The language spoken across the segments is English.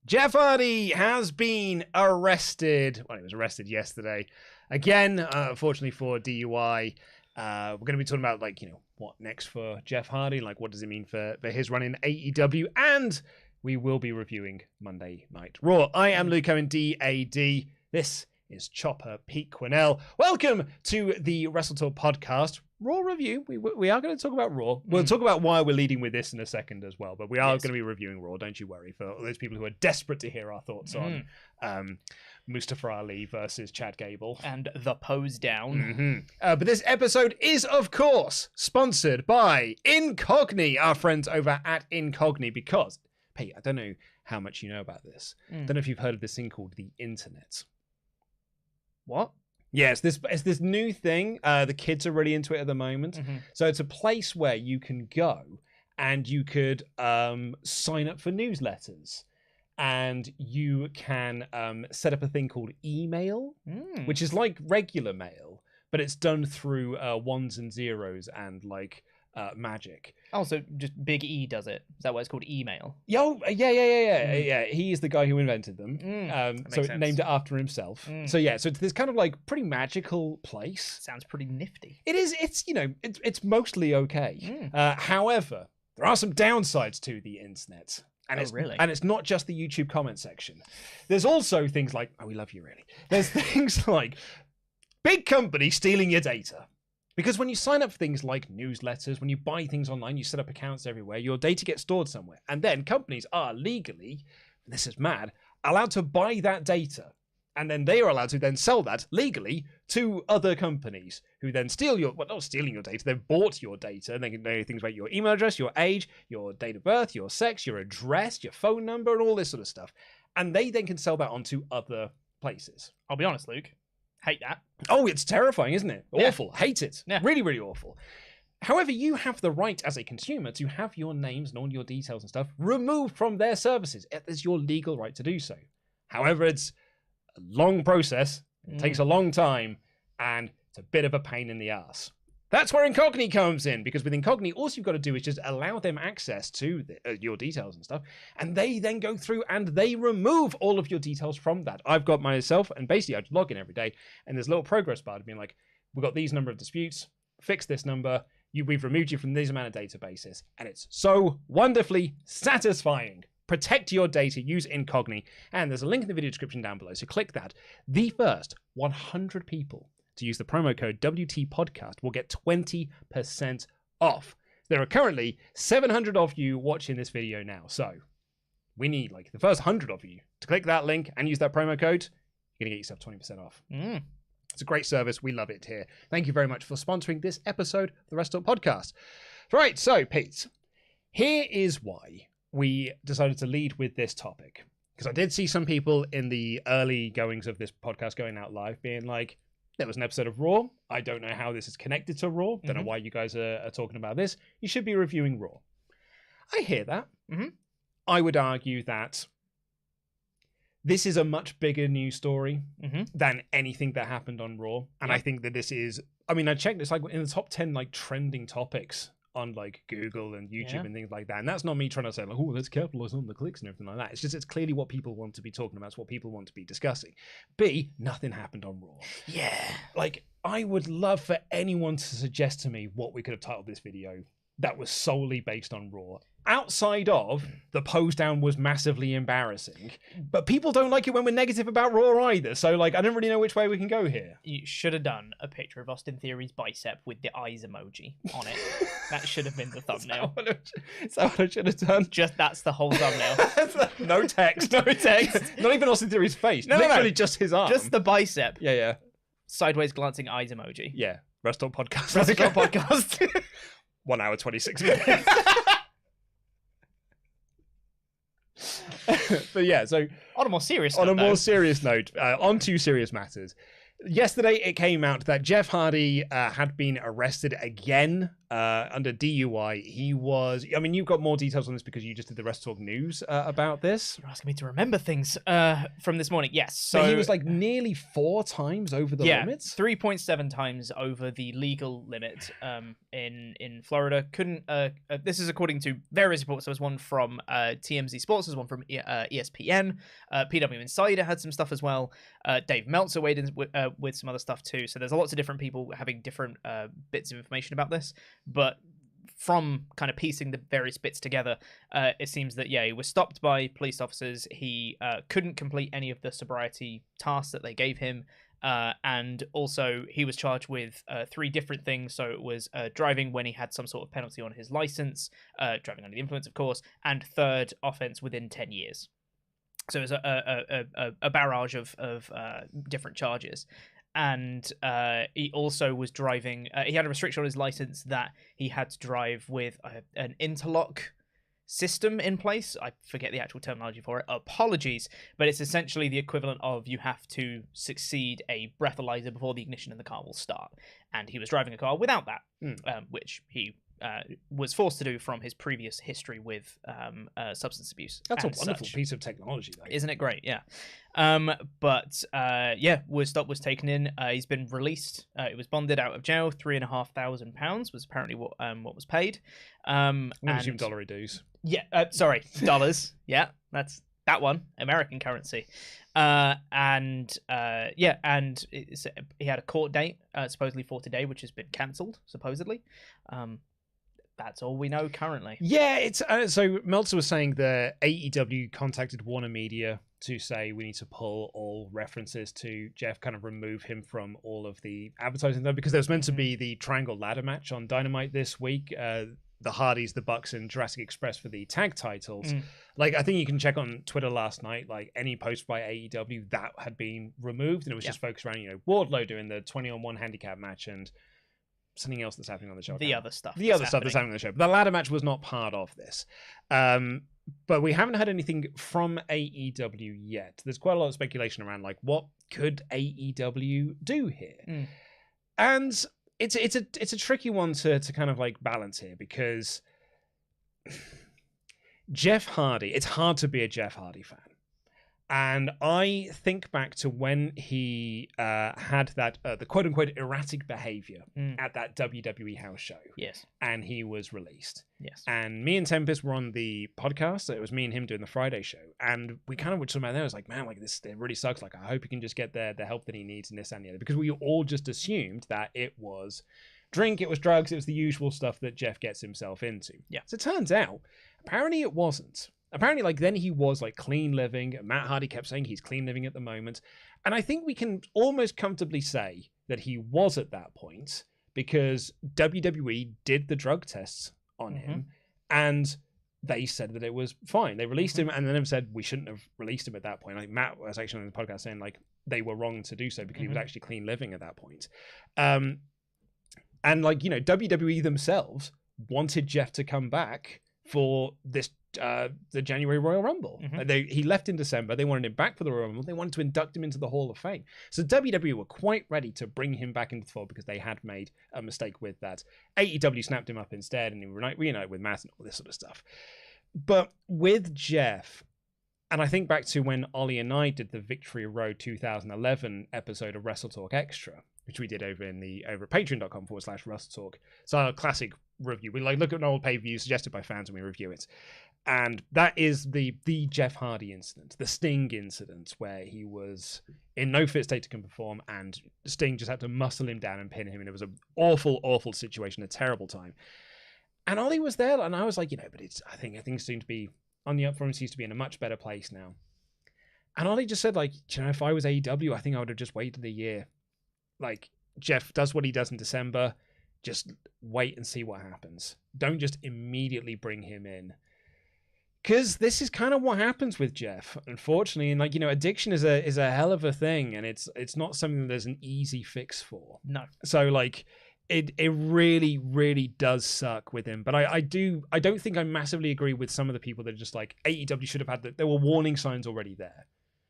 Jeff Hardy has been arrested. Well, he was arrested yesterday. Again, unfortunately for DUI. We're going to be talking about, like, you know, what next for Jeff Hardy? Like, what does it mean for his run in AEW? And we will be reviewing Monday Night Raw. I am Luke Owen, DAD. This is Chopper Pete Quinnell. Welcome to the WrestleTalk Podcast. Raw review. We are going to talk about Raw. We'll talk about why we're leading with this in a second as well, but we are going to be reviewing Raw, don't you worry, for all those people who are desperate to hear our thoughts on Mustafa Ali versus Chad Gable. And the Posedown. But this episode is, of course, sponsored by Incogni, our friends over at Incogni, because, Pete, I don't know how much you know about this. I don't know if you've heard of this thing called the internet. What? Yeah, it's this new thing. The kids are really into it at the moment. So it's a place where you can go and you could sign up for newsletters. And you can set up a thing called email, which is like regular mail, but it's done through ones and zeros and like magic. Oh, so just Big E does it. Is that why it's called email? Yeah. He is the guy who invented them. So sense. named it after himself. So yeah, so it's this kind of like pretty magical place. Sounds pretty nifty. It is. It's, you know, it's mostly okay. However, there are some downsides to the internet. And it's not just the YouTube comment section. There's also things like, oh, we love you, really. There's things like big companies stealing your data. Because when you sign up for things like newsletters, when you buy things online, you set up accounts everywhere, your data gets stored somewhere. And then companies are legally, this is mad, allowed to buy that data. And then they are allowed to then sell that legally to other companies who then steal your, well, not stealing your data, they've bought your data, and they can know things about your email address, your age, your date of birth, your sex, your address, your phone number, and all this sort of stuff. And they then can sell that onto other places. I'll be honest, Luke. Hate that. Oh, it's terrifying, isn't it? Awful. Yeah. Hate it. Yeah. Really, really awful. However, you have the right as a consumer to have your names and all your details and stuff removed from their services. It is your legal right to do so. However, it's a long process, it takes a long time, and it's a bit of a pain in the ass. That's where Incogni comes in, because with Incogni, all you've got to do is just allow them access to your details and stuff, and they then go through and they remove all of your details from that. I've got myself, and basically I just log in every day, and there's a little progress bar being like, we've got these number of disputes, fix this number, we've removed you from these amount of databases, and it's so wonderfully satisfying. Protect your data, use Incogni, and there's a link in the video description down below, so click that. The first 100 people to use the promo code WTPodcast will get 20% off. There are currently 700 of you watching this video now, so we need like the first 100 of you to click that link and use that promo code. You're going to get yourself 20% off. It's a great service. We love it here. Thank you very much for sponsoring this episode of the WrestleTalk Podcast. Right, so Pete, here is why we decided to lead with this topic, because I did see some people in the early goings of this podcast going out live being like, there was an episode of Raw. I don't know how this is connected to Raw. Don't know why you guys are talking about this. You should be reviewing Raw. I hear that. I would argue that this is a much bigger news story than anything that happened on Raw. And I think that this is, I mean, I checked, it's like in the top 10 like trending topics on like Google and YouTube and things like that. And that's not me trying to say like, oh, let's capitalize on the clicks and everything like that. It's just, it's clearly what people want to be talking about. It's what people want to be discussing. B, nothing happened on Raw. Yeah. Like, I would love for anyone to suggest to me what we could have titled this video that was solely based on Raw. Outside of the Posedown was massively embarrassing, but people don't like it when we're negative about Raw either. So like, I don't really know which way we can go here. You should have done a picture of Austin Theory's bicep with the eyes emoji on it. That should have been the thumbnail. Is that what I should have done? Just that's the whole thumbnail. No text. No text. Not even Austin Theory's face. Literally just his arm. Just the bicep. Yeah. Sideways glancing eyes emoji. Yeah. WrestleTalk Podcast. WrestleTalk Podcast. 1 hour 26 minutes. But yeah, so on a more serious note, on to serious matters. Yesterday it came out that Jeff Hardy had been arrested again under DUI. He was, I mean, you've got more details on this because you just did the WrestleTalk news about this. You're asking me to remember things from this morning. Yes. So he was like nearly 4 times over the limits. 3.7 times over the legal limit in Florida. Couldn't. This is according to various reports. There was one from TMZ Sports. There's one from ESPN. PW Insider had some stuff as well. Dave Meltzer weighed in with some other stuff too. So there's lots of different people having different bits of information about this. But from kind of piecing the various bits together, it seems that, he was stopped by police officers. He couldn't complete any of the sobriety tasks that they gave him. And also he was charged with 3 different things. So it was driving when he had some sort of penalty on his license, driving under the influence, of course, and third offense within 10 years. So it was a barrage of different charges. And he also was driving. He had a restriction on his license that he had to drive with an interlock system in place. I forget the actual terminology for it. Apologies, but it's essentially the equivalent of you have to succeed a breathalyzer before the ignition in the car will start. And he was driving a car without that, which he was forced to do from his previous history with substance abuse. That's a wonderful piece of technology, though. Isn't it great? Yeah. Was taken in. He's been released. It was bonded out of jail. £3,500 was apparently what was paid. I'm going to assume dollary dues. Yeah. Sorry, dollars. Yeah, that's that one. American currency. And he had a court date supposedly for today, which has been cancelled. Supposedly. That's all we know currently. Yeah, it's so Meltzer was saying that AEW contacted Warner Media to say we need to pull all references to Jeff, kind of remove him from all of the advertising though, because there was meant to be the Triangle Ladder match on Dynamite this week. The Hardys, the Bucks, and Jurassic Express for the tag titles. Like, I think you can check on Twitter last night, like any post by AEW that had been removed, and it was just focused around, Wardlow doing the 20-on-1 handicap match and something else that's happening on the show. The other stuff that's happening on the show. But the ladder match was not part of this. But we haven't had anything from AEW yet. There's quite a lot of speculation around, like, what could AEW do here? And it's a tricky one to kind of like balance here, because Jeff Hardy, it's hard to be a Jeff Hardy fan. And I think back to when he had that the quote-unquote erratic behavior at that WWE house show. Yes. And he was released. Yes. And me and Tempest were on the podcast. So it was me and him doing the Friday show. And we kind of were talking about there. I was like, man, like this, it really sucks. Like, I hope he can just get the help that he needs and this and the other. Because we all just assumed that it was drink, it was drugs, it was the usual stuff that Jeff gets himself into. Yeah. So it turns out, apparently it wasn't. Apparently, like, then he was like clean living. Matt Hardy kept saying he's clean living at the moment. And I think we can almost comfortably say that he was at that point, because WWE did the drug tests on him and they said that it was fine. They released him and then said we shouldn't have released him at that point. Like, Matt was actually on the podcast saying like they were wrong to do so because he was actually clean living at that point. And like, WWE themselves wanted Jeff to come back for this the January Royal Rumble. He left in December. They wanted him back for the Royal Rumble. They wanted to induct him into the Hall of Fame. So WWE were quite ready to bring him back into the fold because they had made a mistake with that. AEW snapped him up instead and he reunited with Matt and all this sort of stuff. But with Jeff, and I think back to when Ollie and I did the Victory Road 2011 episode of WrestleTalk Extra, which we did over at patreon.com/WrestleTalk. It's our classic review. We look at an old pay-per-view suggested by fans and we review it. And that is the Jeff Hardy incident, the Sting incident, where he was in no fit state to perform and Sting just had to muscle him down and pin him. And it was an awful, awful situation, a terrible time. And Ollie was there and I was like, but I think things seem to be on the up front, seems to be in a much better place now. And Ollie just said, like, if I was AEW, I think I would have just waited a year. Like, Jeff does what he does in December. Just wait and see what happens. Don't just immediately bring him in. Because this is kind of what happens with Jeff, unfortunately. And, like, addiction is a hell of a thing. And it's not something that there's an easy fix for. No. So, like, it really, really does suck with him. But I don't think I massively agree with some of the people that are just like, AEW should have had there were warning signs already there.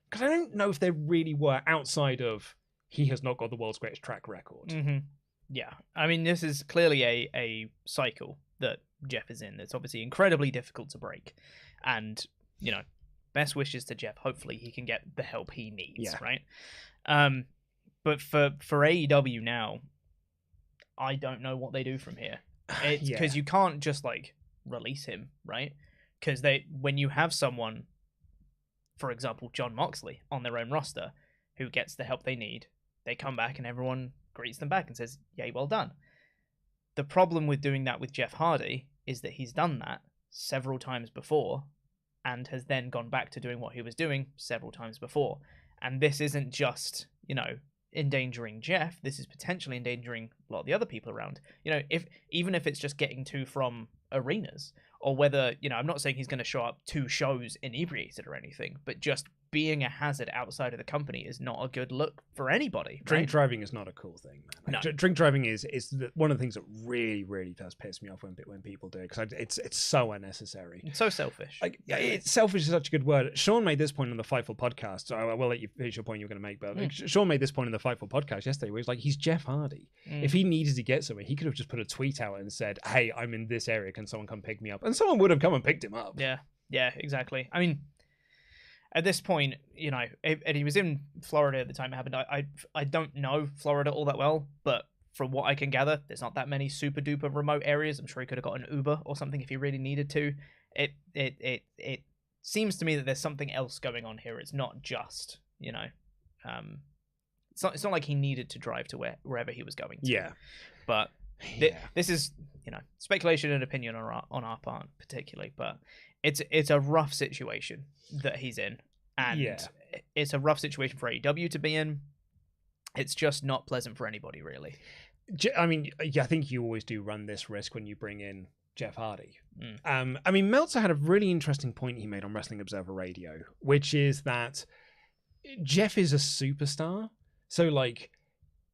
Because I don't know if there really were, outside of he has not got the world's greatest track record. Yeah, I mean, this is clearly a cycle that Jeff is in. That's obviously incredibly difficult to break, and best wishes to Jeff. Hopefully, he can get the help he needs. Yeah. Right. But for AEW now, I don't know what they do from here. It's because you can't just release him, right? Because when you have someone, for example, Jon Moxley on their own roster, who gets the help they need, they come back and everyone greets them back and says, "Yay, well done." The problem with doing that with Jeff Hardy is that he's done that several times before and has then gone back to doing what he was doing several times before. And this isn't just, endangering Jeff. This is potentially endangering a lot of the other people around. Even if it's just getting to from arenas, or whether, I'm not saying he's going to show up 2 shows inebriated or anything, but just being a hazard outside of the company is not a good look for anybody. Drink driving is not a cool thing, man. No. Drink driving is one of the things that really, really does piss me off when people do it, because it's so unnecessary. It's so selfish. It's selfish is such a good word. Sean made this point on the Fightful podcast. So I will let you finish your point you're going to make, but Sean made this point in the Fightful podcast yesterday, where he's like, he's Jeff Hardy. If he needed to get somewhere, he could have just put a tweet out and said, "Hey, I'm in this area. Can someone come pick me up?" And someone would have come and picked him up. Yeah, exactly. I mean, at this point, and he was in Florida at the time it happened. I don't know Florida all that well, but from what I can gather, there's not that many super duper remote areas. I'm sure he could have got an Uber or something if he really needed to. It seems to me that there's something else going on here. It's not just, it's not like he needed to drive to wherever he was going to. Yeah. But this is, speculation and opinion on our part particularly, but it's a rough situation that he's in, and it's a rough situation for AEW to be in. It's just not pleasant for anybody, really. I mean, I think you always do run this risk when you bring in Jeff Hardy. I mean, Meltzer had a really interesting point he made on Wrestling Observer Radio, which is that Jeff is a superstar. So,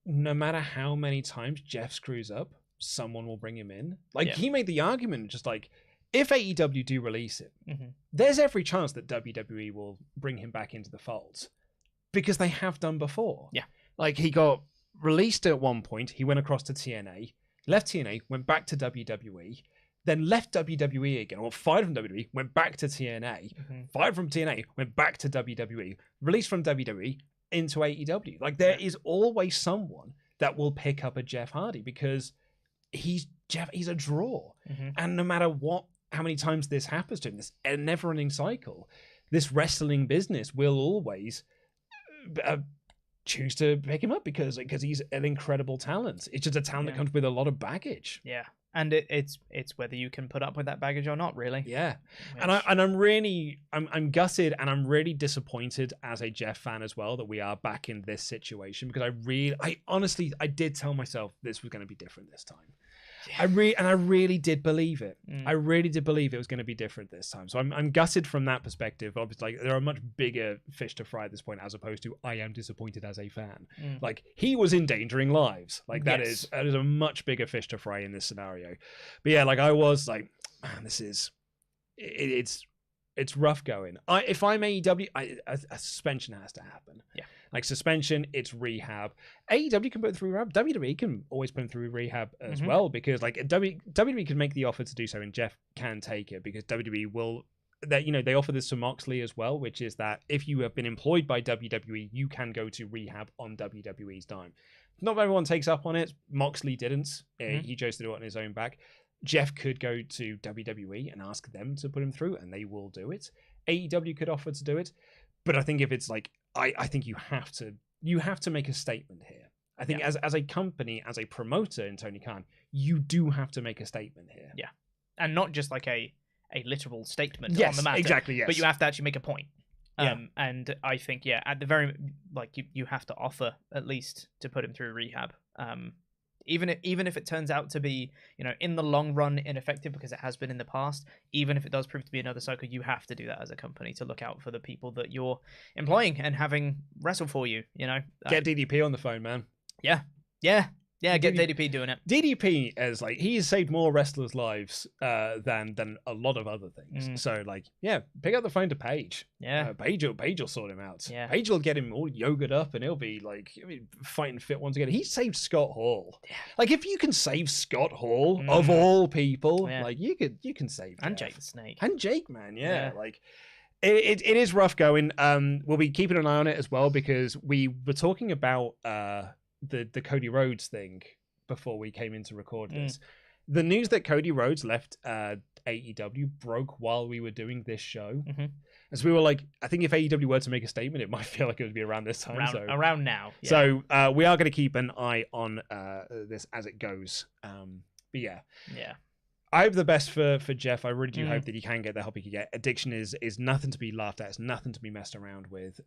no matter how many times Jeff screws up, someone will bring him in. He made the argument, just if AEW do release him, there's every chance that WWE will bring him back into the fold, because they have done before. Yeah. He got released at one point, he went across to TNA, left TNA, went back to WWE, then left WWE again, or fired from WWE, went back to TNA, fired from TNA, went back to WWE, released from WWE into AEW. There is always someone that will pick up a Jeff Hardy, because he's a draw. And no matter how many times this happens to him, this never-ending cycle, this wrestling business will always choose to pick him up because he's an incredible talent. It's just a talent that comes with a lot of baggage. Yeah. And it's whether you can put up with that baggage or not, really. Yeah. And I'm gutted, and I'm really disappointed as a Jeff fan as well that we are back in this situation, because I honestly did tell myself this was going to be different this time. I really did believe it. I really did believe it was going to be different this time. So I'm gutted from that perspective. Obviously, there are much bigger fish to fry at this point, as opposed to I am disappointed as a fan. He was endangering lives. That is a much bigger fish to fry in this scenario. But yeah, I was man, this is it's rough going. If I'm AEW, a suspension has to happen. Yeah. Suspension, it's rehab. AEW can put it through rehab. WWE can always put him through rehab as well, because WWE can make the offer to do so, and Jeff can take it, because WWE will. They offer this to Moxley as well, which is that if you have been employed by WWE, you can go to rehab on WWE's dime. Not everyone takes up on it. Moxley didn't. He chose to do it on his own back. Jeff could go to WWE and ask them to put him through, and they will do it. AEW could offer to do it, but I think if it's I think you have to make a statement here. I think as a company, as a promoter in Tony Khan, you do have to make a statement here. Yeah, and not just a literal statement yes, on the matter. Exactly. Yes, but you have to actually make a point. Yeah. And I think at the very you have to offer at least to put him through rehab. Even if it turns out to be, in the long run ineffective, because it has been in the past, even if it does prove to be another cycle, you have to do that as a company, to look out for the people that you're employing and having wrestle for you, Get DDP on the phone, man. Yeah. Yeah, get DDP doing it. DDP is like, he has saved more wrestlers' lives than a lot of other things. So like, yeah, pick up the phone to Paige. Yeah, Paige will sort him out. Yeah. Paige will get him all yogered up, and he'll be fighting fit once again. He saved Scott Hall. Yeah. Like, if you can save Scott Hall of all people, like you can save and Jeff. Jake the Snake And Jake, man, like. It is rough going. We'll be keeping an eye on it as well, because we were talking about the Cody Rhodes thing before we came in to record this. The news that Cody Rhodes left AEW broke while we were doing this show. As we were like, I think if AEW were to make a statement, it might feel like it would be around this time. Around now. Yeah. So we are going to keep an eye on this as it goes. But yeah. I hope the best for Jeff. I really do hope that he can get the help he can get. Addiction is nothing to be laughed at. It's nothing to be messed around with.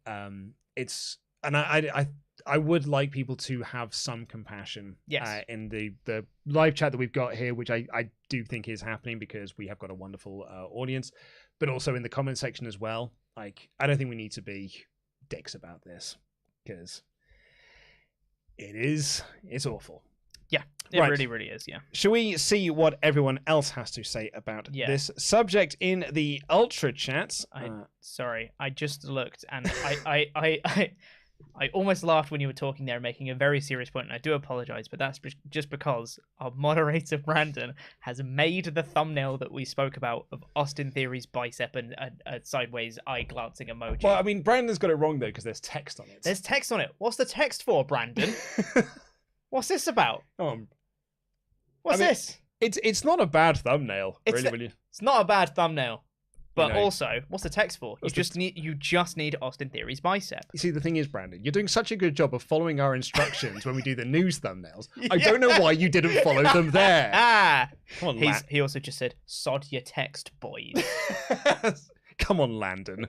I would like people to have some compassion. Yes. In the live chat that we've got here, which I do think is happening because we have got a wonderful audience, but also in the comment section as well. Like, I don't think we need to be dicks about this, because it's awful. Yeah, it really, really is, yeah. Shall we see what everyone else has to say about this subject in the Ultra Chats? Sorry, I just looked, and I almost laughed when you were talking there, making a very serious point, and I do apologize, but that's just because our moderator, Brandon, has made the thumbnail that we spoke about of Austin Theory's bicep and a sideways eye-glancing emoji. Well, I mean, Brandon's got it wrong, though, because there's text on it. There's text on it. What's the text for, Brandon? What's this about? What's this? It's not a bad thumbnail. It's not a bad thumbnail. But also, what's the text for? You just need Austin Theory's bicep. You see, the thing is, Brandon, you're doing such a good job of following our instructions when we do the news thumbnails. I don't know why you didn't follow them there. Come on, he also just said, "Sod your text, boys." Come on, Landon.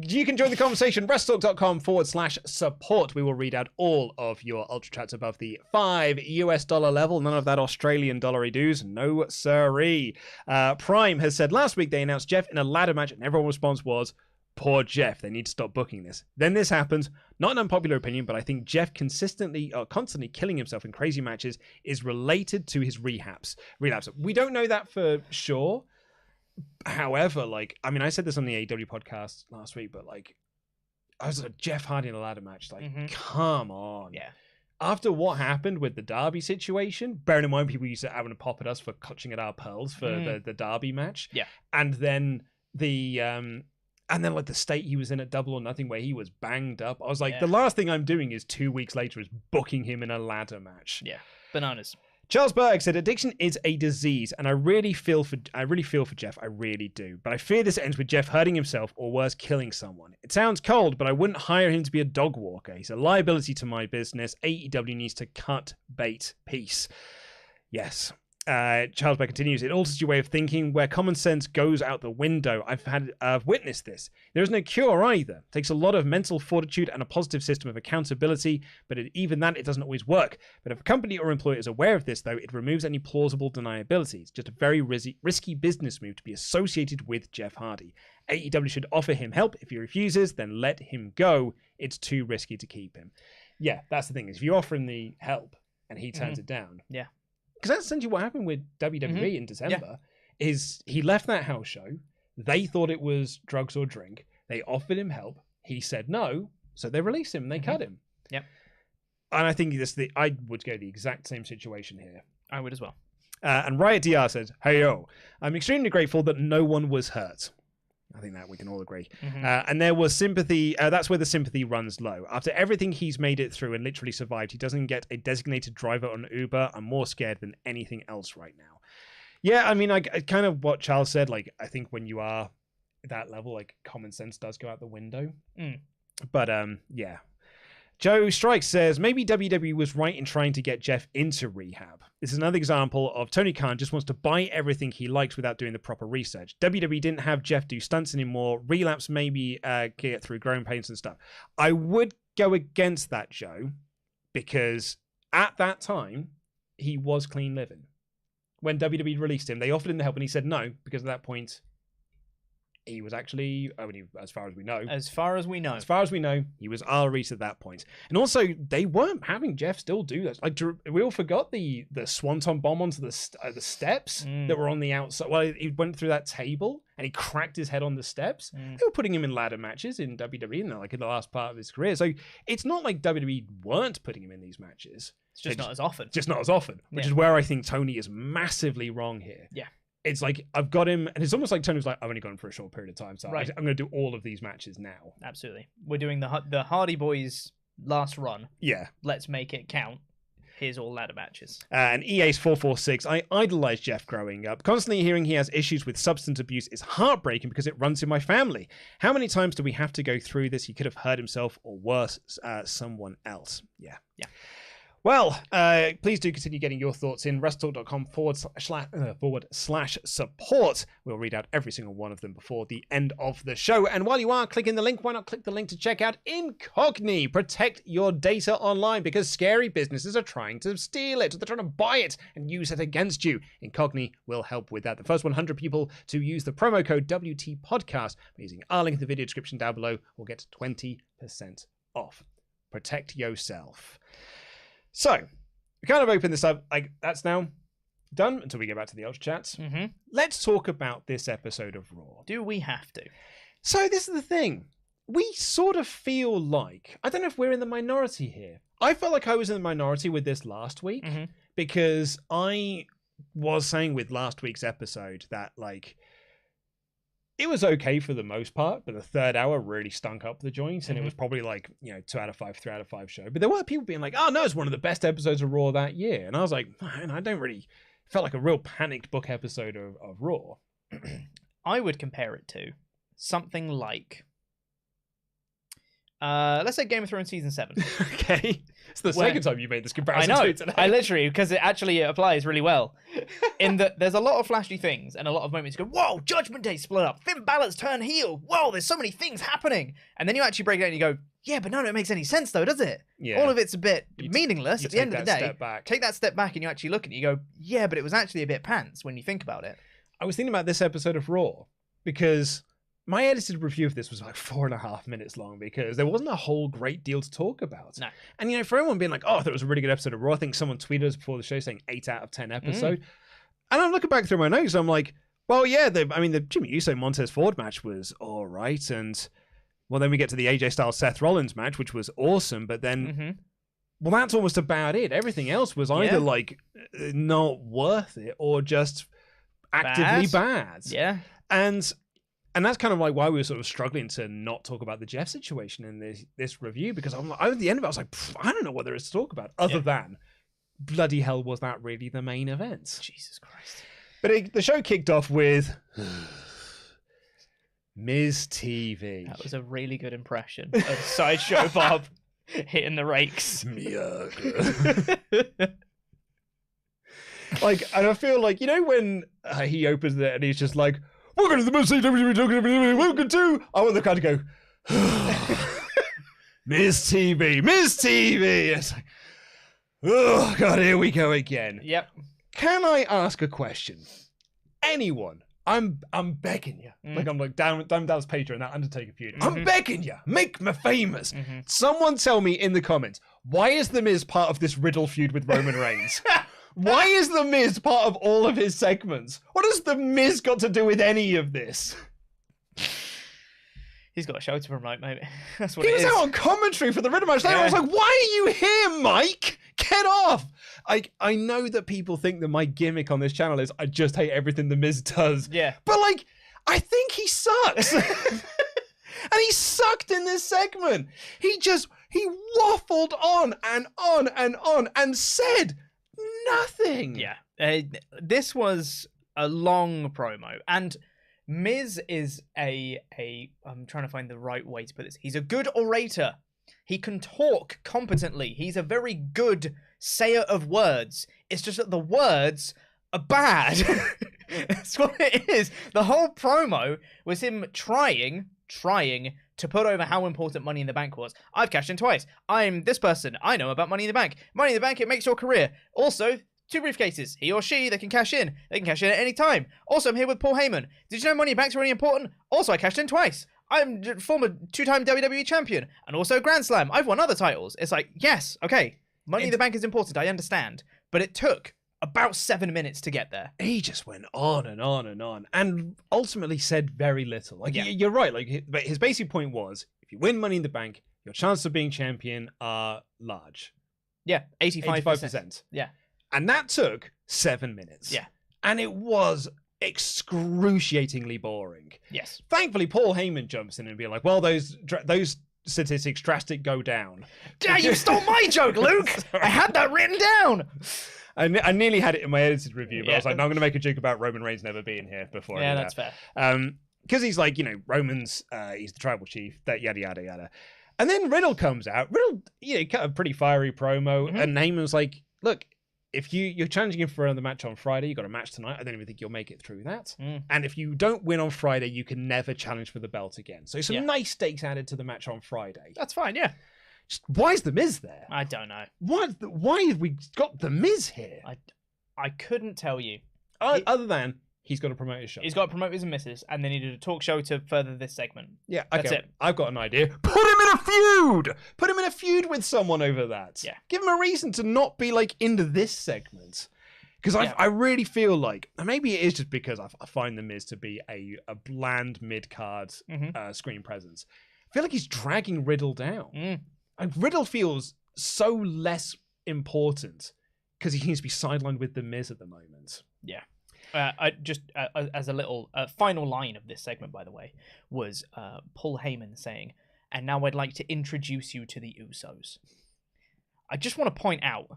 You can join the conversation, WrestleTalk.com/support. We will read out all of your Ultra Chats above the $5 level. None of that Australian dollary dues. No siree. Prime has said last week they announced Jeff in a ladder match, and everyone's response was, poor Jeff, they need to stop booking this. Then this happens. Not an unpopular opinion, but I think Jeff constantly killing himself in crazy matches is related to his relapse. We don't know that for sure. However, I said this on the AEW podcast last week, but I was like, Jeff Hardy in a ladder match. Come on. Yeah. After what happened with the Derby situation, bearing in mind people used to having to pop at us for clutching at our pearls for the Derby match. Yeah. And then the state he was in at Double or Nothing where he was banged up. I was like, the last thing I'm doing is 2 weeks later is booking him in a ladder match. Yeah. Bananas. Charles Berg said, addiction is a disease, and I really feel for Jeff. I really do. But I fear this ends with Jeff hurting himself or worse, killing someone. It sounds cold, but I wouldn't hire him to be a dog walker. He's a liability to my business. AEW needs to cut bait. Peace. Yes. Charles Berg continues, it alters your way of thinking where common sense goes out the window. I've witnessed this. There is no cure either. It takes a lot of mental fortitude and a positive system of accountability, but even that, it doesn't always work. But if a company or employer is aware of this, though, it removes any plausible deniability. It's just a very risky business move to be associated with Jeff Hardy. AEW should offer him help. If he refuses, then let him go. It's too risky to keep him. Yeah, that's the thing. Is if you offer him the help and he turns it down. Yeah. Because that's essentially what happened with WWE in December, is he left that house show. They thought it was drugs or drink. They offered him help. He said no, so they released him and they cut him. Yep. And I think I would go the exact same situation here. I would as well. And Riot DR says, hey, yo, I'm extremely grateful that no one was hurt. I think that we can all agree. And there was sympathy. That's where the sympathy runs low. After everything he's made it through and literally survived, he doesn't get a designated driver on Uber. I'm more scared than anything else right now. Yeah, I mean, kind of what Charles said. I think when you are that level, common sense does go out the window. But yeah. Joe Strike says, maybe WWE was right in trying to get Jeff into rehab. This is another example of Tony Khan just wants to buy everything he likes without doing the proper research. WWE didn't have Jeff do stunts anymore. Relapse maybe get through growing pains and stuff. I would go against that, Joe, because at that time, he was clean living. When WWE released him, they offered him the help and he said no, because at that point, he was actually, as far as we know. As far as we know, he was RE at that point. And also, they weren't having Jeff still do that. Like, we all forgot the swanton bomb onto the steps that were on the outside. Well, he went through that table and he cracked his head on the steps. They were putting him in ladder matches in WWE, in the last part of his career. So it's not like WWE weren't putting him in these matches. It's just not as often. Just not as often, which is where I think Tony is massively wrong here. Yeah. It's like, I've got him, and it's almost like Tony was like, I've only got him for a short period of time, so I'm going to do all of these matches now. Absolutely. We're doing the Hardy Boys last run. Yeah. Let's make it count. Here's all ladder matches. And EA's446, I idolized Jeff growing up. Constantly hearing he has issues with substance abuse is heartbreaking because it runs in my family. How many times do we have to go through this? He could have hurt himself or worse, someone else. Yeah. Yeah. Well, please do continue getting your thoughts in WrestleTalk.com/support. We'll read out every single one of them before the end of the show. And while you are clicking the link, why not click the link to check out Incogni? Protect your data online because scary businesses are trying to steal it. They're trying to buy it and use it against you. Incogni will help with that. The first 100 people to use the promo code WT Podcast by using our link in the video description down below will get 20% off. Protect yourself. So, we kind of open this up. Like, that's now done until we get back to the Ultrachats. Let's talk about this episode of Raw. Do we have to? So, this is the thing. We sort of feel like, I don't know if we're in the minority here. I felt like I was in the minority with this last week because I was saying with last week's episode that, like, it was okay for the most part, but the third hour really stunk up the joint, and it was probably like, 2 out of 5, 3 out of 5 show. But there were people being like, oh no, it's one of the best episodes of Raw that year. And I was like, man, I don't really, felt like a real panicked book episode of Raw. I would compare it to something like, let's say Game of Thrones Season 7. Okay. It's the second time you made this comparison. I know. Today. I literally, because it actually applies really well. In that there's a lot of flashy things and a lot of moments you go, whoa, Judgment Day split up. Finn Balor's turn heel. Whoa, there's so many things happening. And then you actually break it down and you go, yeah, but none of it makes any sense though, does it? Yeah. All of it's a bit meaningless at the end of the day. Back. Take that step back and you actually look at it and you go, yeah, but it was actually a bit pants when you think about it. I was thinking about this episode of Raw because my edited review of this was like 4.5 minutes long because there wasn't a whole great deal to talk about. No. And, for everyone being like, oh, I thought it was a really good episode of Raw, I think someone tweeted us before the show saying 8 out of 10 episode. And I'm looking back through my notes, I'm like, well, yeah, the Jimmy Uso Montez Ford match was all right. And, well, then we get to the AJ Styles Seth Rollins match, which was awesome. But then, well, that's almost about it. Everything else was either like not worth it or just actively bad. Yeah. And that's kind of like why we were sort of struggling to not talk about the Jeff situation in this review, because at the end of it, I was like, I don't know what there is to talk about other than bloody hell, was that really the main event? Jesus Christ. But the show kicked off with MizTV. That was a really good impression of Sideshow Bob hitting the rakes. Like, and I feel like, when he opens it and he's just like, welcome to the MizTV, welcome to... I want the crowd to go, MizTV. It's like, oh, God, here we go again. Yep. Can I ask a question? Anyone, I'm begging you. Like, I'm like, down Dallas Patreon, that Undertaker feud. I'm begging you, make me famous. Someone tell me in the comments, why is The Miz part of this Riddle feud with Roman Reigns? Why is The Miz part of all of his segments? What has The Miz got to do with any of this? He's got a show to promote, mate. That's what he it is. was out on commentary for the Riddle match. I was like, why are you here, Mike? Get off! I know that people think that my gimmick on this channel is I just hate everything The Miz does. Yeah. But, like, I think he sucks. And he sucked in this segment. He waffled on and on and on and said nothing. Yeah. This was a long promo. And Miz is I'm trying to find the right way to put this. He's a good orator. He can talk competently. He's a very good sayer of words. It's just that the words are bad. That's what it is. The whole promo was him trying to put over how important Money in the Bank was. I've cashed in twice. I'm this person. I know about Money in the Bank. Money in the Bank, it makes your career. Also, 2 briefcases. He or she, they can cash in. They can cash in at any time. Also, I'm here with Paul Heyman. Did you know Money in the Bank's really important? Also, I cashed in twice. I'm former 2-time WWE champion and also Grand Slam. I've won other titles. It's like, yes, okay. Money in the Bank is important. I understand. But it took about 7 minutes to get there. He just went on and on and on and ultimately said very little. Like, you're right. Like, but his basic point was, if you win Money in the Bank, your chances of being champion are large. Yeah, 85%. Yeah. And that took 7 minutes. Yeah. And it was excruciatingly boring. Yes. Thankfully, Paul Heyman jumps in and be like, well, those statistics drastic go down. Yeah, you stole my joke, Luke. I had that written down. I nearly had it in my edited review, but I was like, no, I'm going to make a joke about Roman Reigns never being here before. Yeah, that's fair. Because he's like, Roman's, he's the tribal chief, that yada, yada, yada. And then Riddle comes out. Riddle, cut a pretty fiery promo, and Heyman's like, look, if you're challenging him for another match on Friday, you got a match tonight. I don't even think you'll make it through that. And if you don't win on Friday, you can never challenge for the belt again. So some nice stakes added to the match on Friday. That's fine, yeah. Just, why is the Miz there? I don't know. Why have we got the Miz here? I couldn't tell you. Other than he's got to promote his show. He's got to promote his and misses, and they needed a talk show to further this segment. Yeah, okay. That's it. I've got an idea. Put him in a feud! Put him in a feud with someone over that. Yeah. Give him a reason to not be like into this segment. Because I really feel like, maybe it is just because I find the Miz to be a bland mid-card screen presence. I feel like he's dragging Riddle down. Riddle feels so less important because he seems to be sidelined with the Miz at the moment. Yeah. I just as a little final line of this segment, by the way, was Paul Heyman saying, "And now I'd like to introduce you to the Usos." I just want to point out,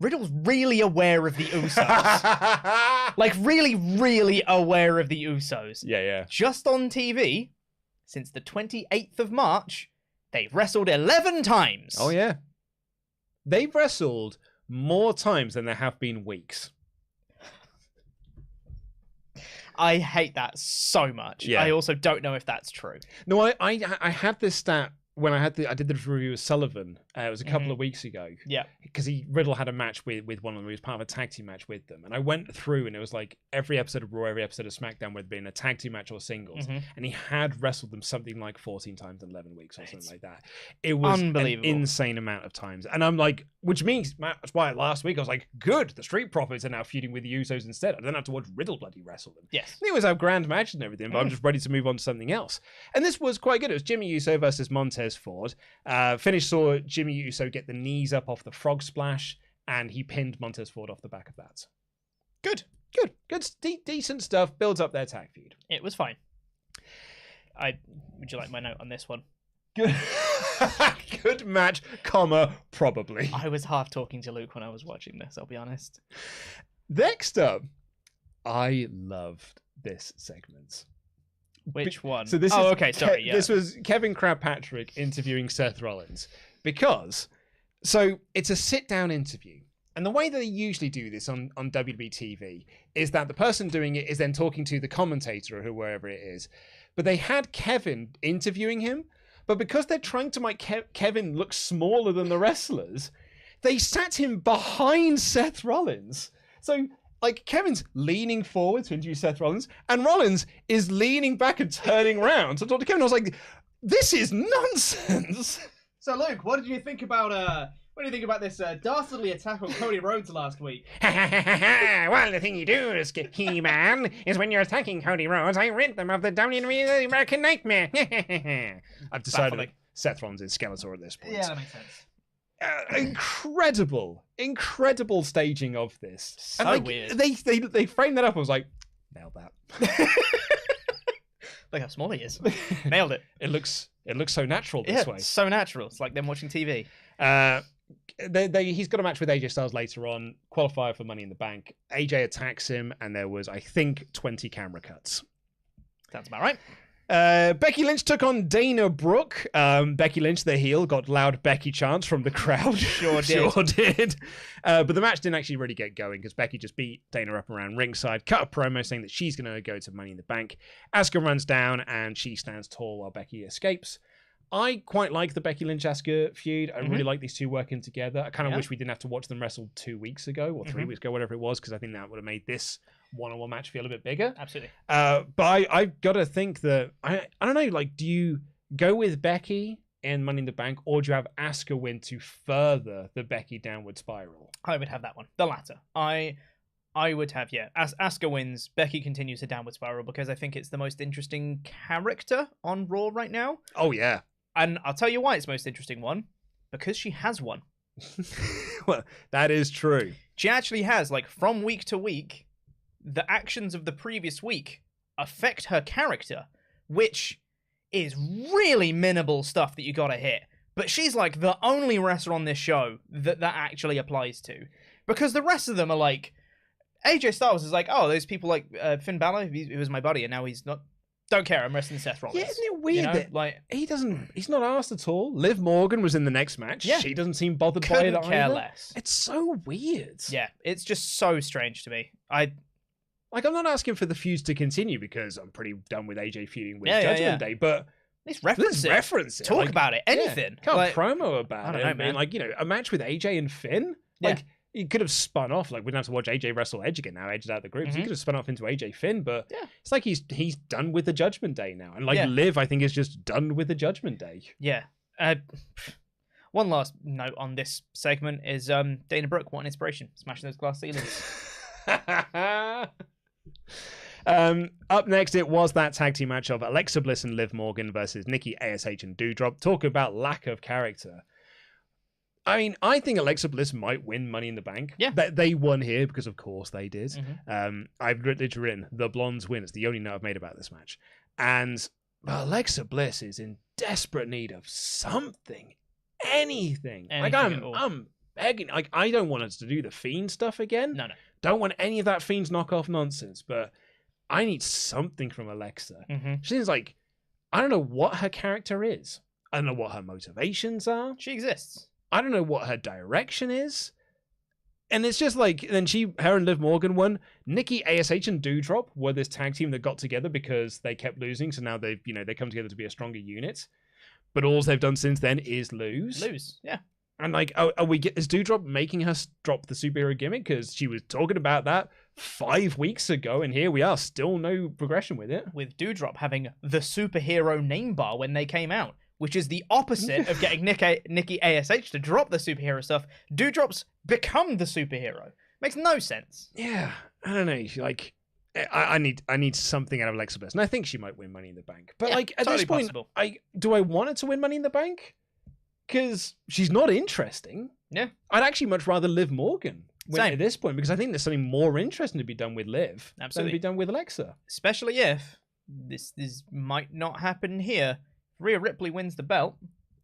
Riddle's really aware of the Usos. Like, really, really aware of the Usos. Yeah. Just on TV, since the 28th of March, they've wrestled 11 times. Oh, yeah. They've wrestled more times than there have been weeks. I hate that so much. Yeah. I also don't know if that's true. No, I had this stat when I did the review with Sullivan. It was a couple of weeks ago. Yeah. Because Riddle had a match with one of them. He was part of a tag team match with them. And I went through and it was like every episode of Raw, every episode of SmackDown would be in a tag team match or singles. And he had wrestled them something like 14 times in 11 weeks or something like that. It was unbelievable. An insane amount of times. And I'm like, which means, that's why last week I was like, good, the Street Profits are now feuding with the Usos instead. I don't have to watch Riddle bloody wrestle them. Yes. And it was a grand match and everything, but I'm just ready to move on to something else. And this was quite good. It was Jimmy Uso versus Montez Ford. Finish saw Jimmy Uso get the knees up off the frog splash, and he pinned Montez Ford off the back of that. Good, decent stuff. Builds up their tag feud. It was fine. Would you like my note on this one? Good, good match, probably. I was half talking to Luke when I was watching this, I'll be honest. Next up, I loved this segment. Which one? So this sorry. This was Kevin Crabpatrick interviewing Seth Rollins because, so it's a sit-down interview. And the way that they usually do this on WWE TV is that the person doing it is then talking to the commentator or whoever it is. But they had Kevin interviewing him, but because they're trying to make Kevin look smaller than the wrestlers, they sat him behind Seth Rollins. So, like, Kevin's leaning forward to interview Seth Rollins, and Rollins is leaning back and turning around to talk to Kevin. I was like, this is nonsense. So, Luke, what did you think about this dastardly attack on Cody Rhodes last week? Well, the thing you do, He-Man, is when you're attacking Cody Rhodes, I rid them of the WWE American Nightmare. I've decided that Seth Rollins is Skeletor at this point. Yeah, that makes sense. Incredible staging of this. So and weird. They framed that up. I was like, nailed that. Look how small he is. Nailed it. It looks so natural this way. It's so natural. It's like them watching TV. He's got a match with AJ Styles later on. Qualifier for Money in the Bank. AJ attacks him, and there was, I think, 20 camera cuts. Sounds about right. Becky Lynch took on Dana Brooke. Becky Lynch, the heel, got loud Becky chants from the crowd. Sure did. But the match didn't actually really get going because Becky just beat Dana up around ringside, cut a promo saying that she's going to go to Money in the Bank. Asuka runs down and she stands tall while Becky escapes. I quite like the Becky Lynch-Asuka feud. I really like these two working together. I kind of wish we didn't have to watch them wrestle 2 weeks ago or 3 weeks ago, whatever it was, because I think that would have made this one-on-one match feel a bit bigger. Absolutely. But I've got to think that, I don't know, like, do you go with Becky in Money in the Bank, or do you have Asuka win to further the Becky downward spiral? I would have that one. The latter. I would have, Asuka wins, Becky continues her downward spiral, because I think it's the most interesting character on Raw right now. Oh, yeah. And I'll tell you why it's the most interesting one. Because she has one. Well, that is true. She actually has, like, from week to week, the actions of the previous week affect her character, which is really minimal stuff that you gotta hit. But she's, like, the only wrestler on this show that actually applies to. Because the rest of them are, like... AJ Styles is like, oh, those people like Finn Balor, he was my buddy, and now he's not... Don't care, I'm wrestling Seth Rollins. Yeah, isn't it weird that like he's not asked at all? Liv Morgan was in the next match. Yeah. She doesn't seem bothered by it either. Couldn't care less. It's so weird. Yeah, it's just so strange to me. I'm not asking for the feuds to continue because I'm pretty done with AJ feuding with Judgment Day, but let's reference it. Talk about it. Anything. Can't promo about it. I don't know, man. Like, a match with AJ and Finn. Like, you could have spun off, like, we don't have to watch AJ wrestle Edge again now. Edge is out of the group. So you could have spun off into AJ Finn, but it's like he's done with the Judgment Day now. And, like, Liv, I think, is just done with the Judgment Day. Yeah. One last note on this segment is Dana Brooke, what an inspiration. Smashing those glass ceilings. Up next, it was that tag team match of Alexa Bliss and Liv Morgan versus Nikki, ASH, and Doudrop. Talk about lack of character. I mean, I think Alexa Bliss might win Money in the Bank. Yeah. They won here because, of course, they did. I've literally written, the Blondes win. It's the only note I've made about this match. And Alexa Bliss is in desperate need of something. Anything. Like, I'm begging. Like, I don't want us to do the Fiend stuff again. No. Don't want any of that Fiend's knockoff nonsense. But I need something from Alexa. She seems like, I don't know what her character is. I don't know what her motivations are. She exists. I don't know what her direction is. And it's just like, then her and Liv Morgan won. Nikki, ASH, and Doudrop were this tag team that got together because they kept losing. So now they come together to be a stronger unit. But all they've done since then is lose. Yeah. And like, is Doudrop making her drop the superhero gimmick? Because she was talking about that 5 weeks ago, and here we are, still no progression with it. With Doudrop having the superhero name bar when they came out, which is the opposite of getting Nikki ASH to drop the superhero stuff. Doudrop's become the superhero. Makes no sense. Yeah, I don't know. Like, I need something out of Alexa Bliss, and I think she might win Money in the Bank. But like at this point, do I want her to win Money in the Bank? Because she's not interesting. Yeah, I'd actually much rather Liv Morgan win at this point, because I think there's something more interesting to be done with Liv than to be done with Alexa. Especially if this might not happen here. Rhea Ripley wins the belt.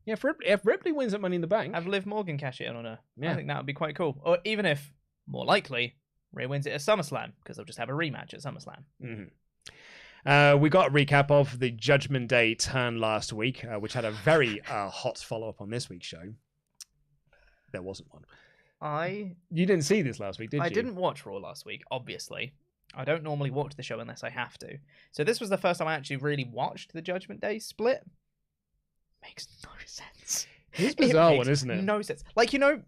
Yeah, if Ripley wins at Money in the Bank, have Liv Morgan cash it in on her. Yeah. I think that would be quite cool. Or even if, more likely, Rhea wins it at SummerSlam, because they'll just have a rematch at SummerSlam. We got a recap of the Judgment Day turn last week, which had a very hot follow-up on this week's show. There wasn't one. You didn't see this last week, did you? I didn't watch Raw last week, obviously. I don't normally watch the show unless I have to. So this was the first time I actually really watched the Judgment Day split. Makes no sense. It's a bizarre one, isn't it? No sense. Like, you know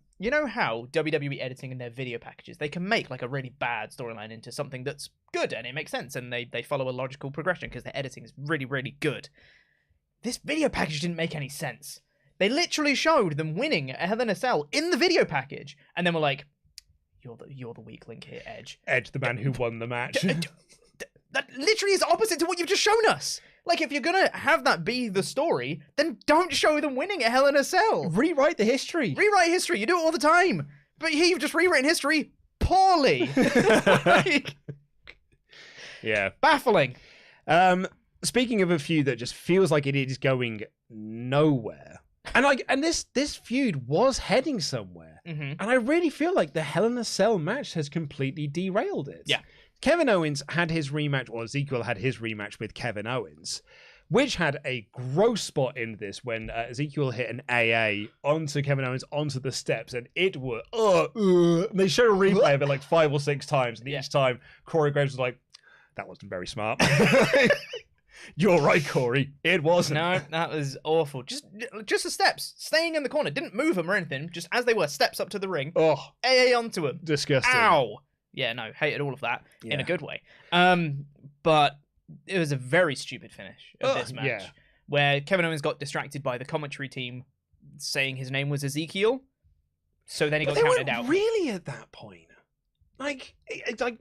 how WWE editing in their video packages, they can make like a really bad storyline into something that's good and it makes sense and they follow a logical progression because their editing is really, really good. This video package didn't make any sense. They literally showed them winning at Hell in a Cell in the video package, and then were like, You're the weak link here, Edge. Edge, the man who won the match. That literally is opposite to what you've just shown us. Like, if you're gonna have that be the story, then don't show them winning at Hell in a Cell. Rewrite the history. Rewrite history. You do it all the time. But here you've just rewritten history poorly. Yeah. Baffling. Speaking of a feud that just feels like it is going nowhere. And this feud was heading somewhere. And I really feel like the Hell in a Cell match has completely derailed it. Yeah. Kevin Owens had his rematch, or Ezekiel had his rematch with Kevin Owens, which had a gross spot in this when Ezekiel hit an AA onto Kevin Owens onto the steps, and it was, they showed a replay of it like 5 or 6 times, and each time Corey Graves was like, that wasn't very smart. You're right, Corey. It wasn't. No, that was awful. Just the steps, staying in the corner, didn't move them or anything. Just as they were, steps up to the ring. Oh, AA onto him. disgusting. Ow. Yeah, no, hated all of that in a good way. But it was a very stupid finish of this match, where Kevin Owens got distracted by the commentary team saying his name was Ezekiel. So then he got counted out. Really at that point? Like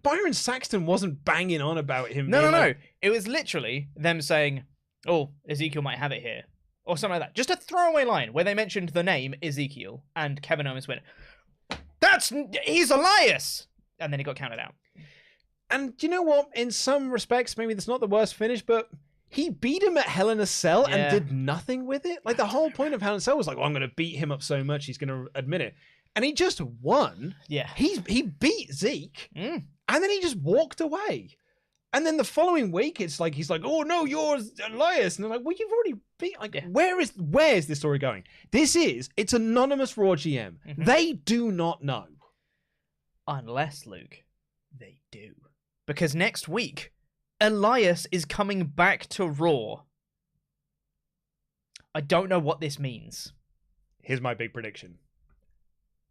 Byron Saxton wasn't banging on about him. No. It was literally them saying, "Oh, Ezekiel might have it here," or something like that. Just a throwaway line where they mentioned the name Ezekiel, and Kevin Owens went, he's Elias!" And then he got counted out. And do you know what? In some respects, maybe that's not the worst finish, but he beat him at Hell in a Cell and did nothing with it. Like, the whole point of Hell in a Cell was like, I'm going to beat him up so much, he's going to admit it. And he just won. Yeah. He beat Zeke, and then he just walked away. And then the following week, it's like, he's like, oh, no, you're Elias. And they're like, well, you've already beat... Like, where is this story going? It's anonymous Raw GM. They do not know. Unless, Luke, they do. Because next week, Elias is coming back to Raw. I don't know what this means. Here's my big prediction.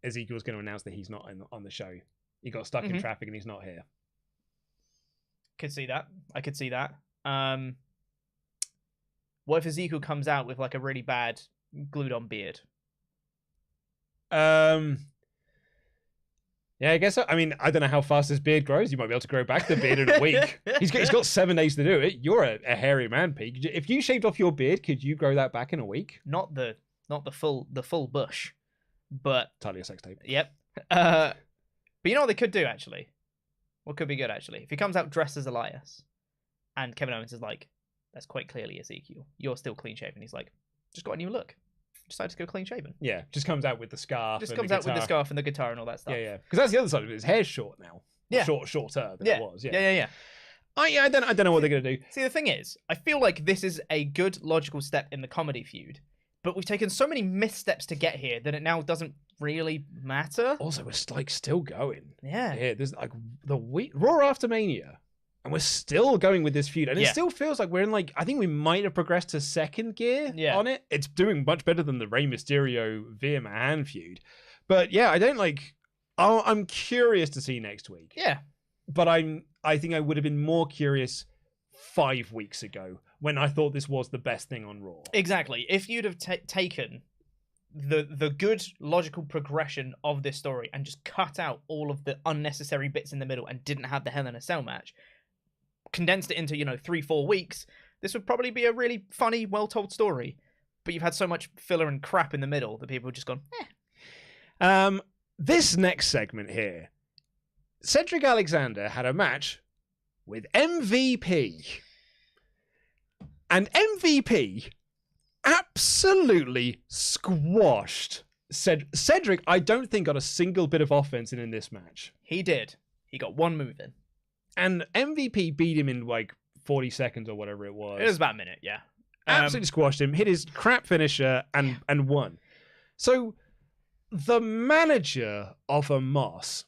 Ezekiel's going to announce that he's not on the show. He got stuck in traffic and he's not here. Could see that. I could see that. What if Ezekiel comes out with like a really bad glued-on beard? Yeah, I guess so. I mean, I don't know how fast his beard grows. You might be able to grow back the beard in a week. He's got 7 days to do it. You're a hairy man, Pete. If you shaved off your beard, could you grow that back in a week? Not the full bush, but Totally a sex tape. Yep. But you know what they could do actually? What could be good actually? If he comes out dressed as Elias, and Kevin Owens is like, "That's quite clearly Ezekiel. You're still clean shaven." He's like, "Just got a new look. Decided to go clean shaven." Yeah, just comes out with the scarf. Just comes out with the scarf and the guitar and all that stuff. Yeah. Because that's the other side of it. His hair's short now. Yeah. Shorter than it was. Yeah. I don't know what they're gonna do. See, the thing is, I feel like this is a good logical step in the comedy feud, but we've taken so many missteps to get here that it now doesn't really matter. Also, we're like still going. Yeah. Yeah. There's like the week Raw after Mania. And we're still going with this feud. And it still feels like we're in I think we might have progressed to second gear on it. It's doing much better than the Rey Mysterio Veer Mahan feud. But yeah, I'm curious to see next week. Yeah. But I think I would have been more curious 5 weeks ago when I thought this was the best thing on Raw. Exactly. If you'd have taken the good logical progression of this story and just cut out all of the unnecessary bits in the middle and didn't have the Hell in a Cell match, condensed it into 3-4 weeks, this would probably be a really funny, well-told story. But you've had so much filler and crap in the middle that people have just gone, This next segment here, Cedric Alexander had a match with MVP, and MVP absolutely squashed Cedric. I don't think got a single bit of offense in this match. He did. He got one move in. And MVP beat him in 40 seconds or whatever it was. It was about a minute, yeah. Absolutely squashed him, hit his crap finisher, and won. So the manager of a Moss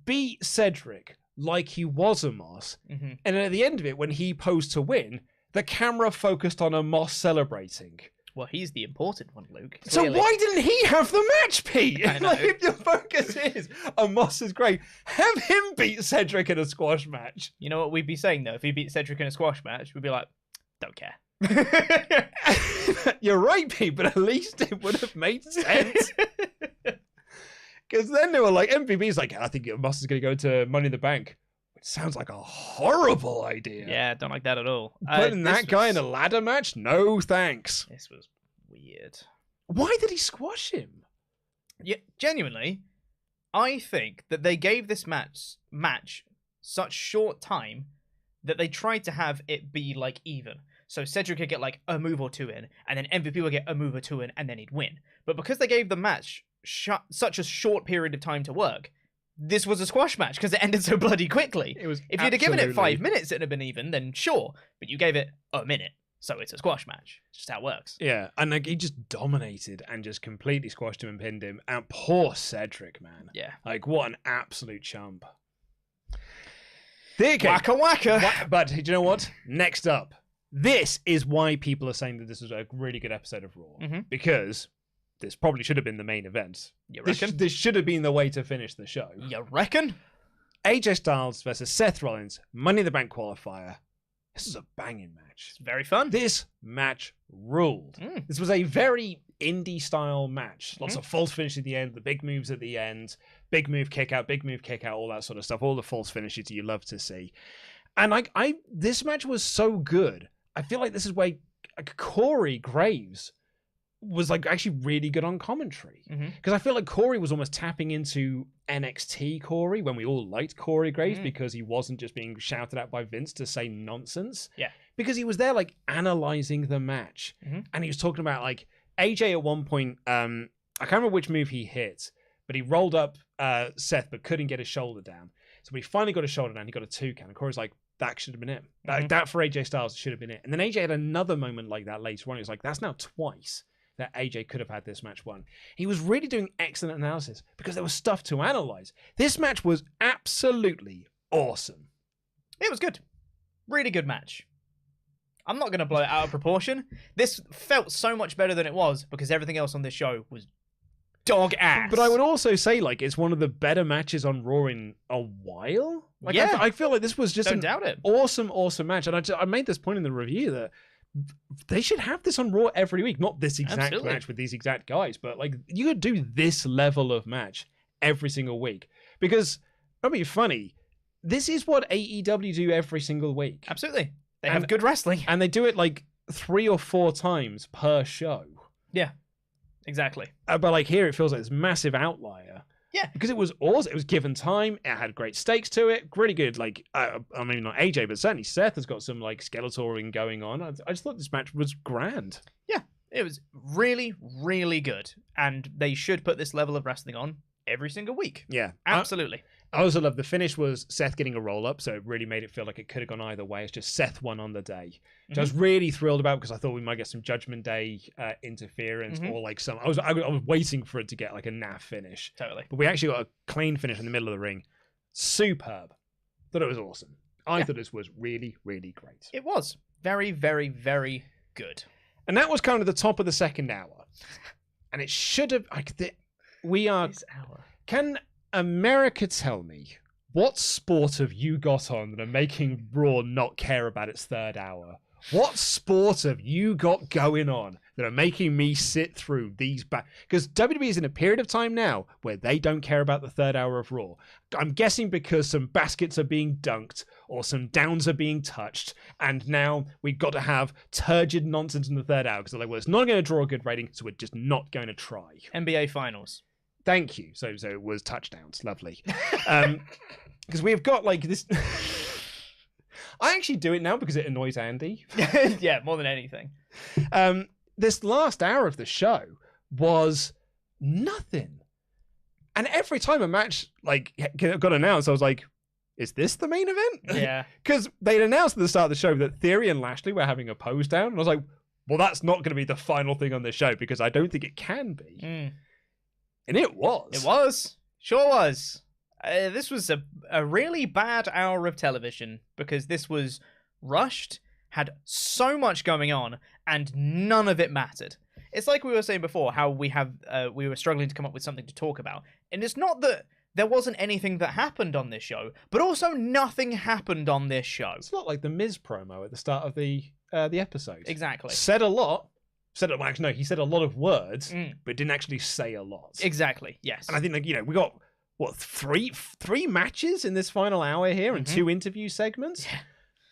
beat Cedric like he was a Moss. And at the end of it, when he posed to win, the camera focused on a Moss celebrating. Well, he's the important one, Luke. Clearly. So why didn't he have the match, Pete? If your focus is Moss is great, have him beat Cedric in a squash match. You know what we'd be saying, though? If he beat Cedric in a squash match, we'd be like, don't care. You're right, Pete, but at least it would have made sense. Because then they were like, MVP's like, I think Moss is going to go to Money in the Bank. Which sounds like a horrible idea. Yeah, don't like that at all. Putting that guy in a ladder match? No, thanks. This was weird. Why did he squash him? Yeah, genuinely, I think that they gave this match such short time that they tried to have it be even. So Cedric could get a move or two in, and then MVP would get a move or two in, and then he'd win. But because they gave the match such a short period of time to work, this was a squash match because it ended so bloody quickly. If you'd have given it 5 minutes, it'd have been even, then sure. But you gave it a minute, so it's a squash match. It's just how it works. Yeah, and he just dominated and just completely squashed him and pinned him. And poor Cedric, man. Yeah. What an absolute chump. Waka waka. But do you know what? Next up, This is why people are saying that this was a really good episode of Raw. Because this probably should have been the main event. You reckon? This should have been the way to finish the show. You reckon? AJ Styles versus Seth Rollins, Money in the Bank qualifier. This is a banging match. It's very fun. This match ruled. This was a very indie style match. Lots of false finish at the end, the big moves at the end, big move kick out, all that sort of stuff, all the false finishes you love to see. And this match was so good. I feel like this is where Corey Graves was like actually really good on commentary, because I feel like Corey was almost tapping into NXT Corey when we all liked Corey Graves because he wasn't just being shouted at by Vince to say nonsense. Yeah, because he was there like analyzing the match, and he was talking about like AJ at one point. I can't remember which move he hit, but he rolled up Seth but couldn't get his shoulder down. So when he finally got his shoulder down, he got a 2 count. And Corey's like, that should have been it. That for AJ Styles should have been it. And then AJ had another moment like that later on. He was like, that's now twice that AJ could have had this match won. He was really doing excellent analysis because there was stuff to analyze. This match was absolutely awesome. It was good. Really good match. I'm not going to blow it out of proportion. This felt so much better than it was because everything else on this show was dog ass. But I would also say, like, it's one of the better matches on Raw in a while. Like, yeah. I feel like this was just doubt it. awesome match. And I made this point in the review that they should have this on Raw every week. Not this exact match with these exact guys, but like you could do this level of match every single week. Because, that'd be funny, this is what AEW do every single week. Absolutely. They have good wrestling. And they do it like 3 or 4 times per show. Yeah, exactly. But like here, it feels like this massive outlier. Yeah. Because it was awesome. It was given time. It had great stakes to it. Really good. Like, I mean, not AJ, but certainly Seth has got some like Skeletoring going on. I just thought this match was grand. Yeah, it was really, really good. And they should put this level of wrestling on every single week. Yeah. Absolutely. I also love the finish was Seth getting a roll up, so it really made it feel like it could have gone either way. It's just Seth won on the day, which I was really thrilled about because I thought we might get some Judgment Day interference or like some. I was waiting for it to get like a naff finish. Totally, but we actually got a clean finish in the middle of the ring. Superb. Thought it was awesome. I thought this was really, really great. It was very, very, very good. And that was kind of the top of the second hour, and it should have. We are. This hour. Can America tell me what sport have you got on that are making Raw not care about its third hour? What sport have you got going on that are making me sit through these back? Because WWE is in a period of time now where they don't care about the third hour of Raw. I'm guessing because some baskets are being dunked or some downs are being touched, and now we've got to have turgid nonsense in the third hour because they're like, well, it's not going to draw a good rating, so we're just not going to try. NBA Finals. Thank you. So it was touchdowns. Lovely. Because we've got like this. I actually do it now because it annoys Andy. Yeah, more than anything. This last hour of the show was nothing. And every time a match like got announced, I was like, is this the main event? Yeah. Because they'd announced at the start of the show that Theory and Lashley were having a pose down. And I was like, well, that's not going to be the final thing on this show because I don't think it can be. And it was. It was. Sure was. This was a really bad hour of television because this was rushed, had so much going on, and none of it mattered. It's like we were saying before, how we were struggling to come up with something to talk about. And it's not that there wasn't anything that happened on this show, but also nothing happened on this show. It's not like the Miz promo at the start of the episode. Exactly. Said a lot. Well, actually, no, he said a lot of words, but didn't actually say a lot. Exactly, yes. And I think, like, we got, what, three matches in this final hour here and 2 interview segments? Yeah.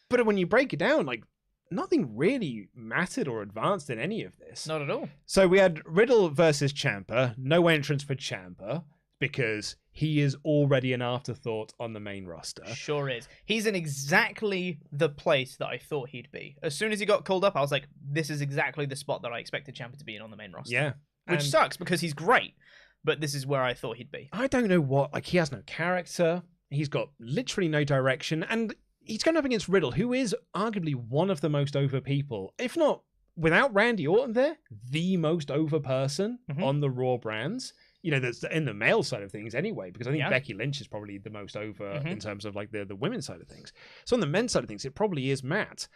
But when you break it down, like, nothing really mattered or advanced in any of this. Not at all. So we had Riddle versus Ciampa. No entrance for Ciampa because he is already an afterthought on the main roster. Sure is. He's in exactly the place that I thought he'd be. As soon as he got called up, I was like, this is exactly the spot that I expected Ciampa to be in on the main roster. Yeah. Which sucks because he's great, but this is where I thought he'd be. I don't know what, like, he has no character. He's got literally no direction. And he's going up against Riddle, who is arguably one of the most over people, if not, without Randy Orton there, the most over person on the Raw brands. That's in the male side of things anyway, because I think Becky Lynch is probably the most over in terms of like the women's side of things. So on the men's side of things, it probably is Matt.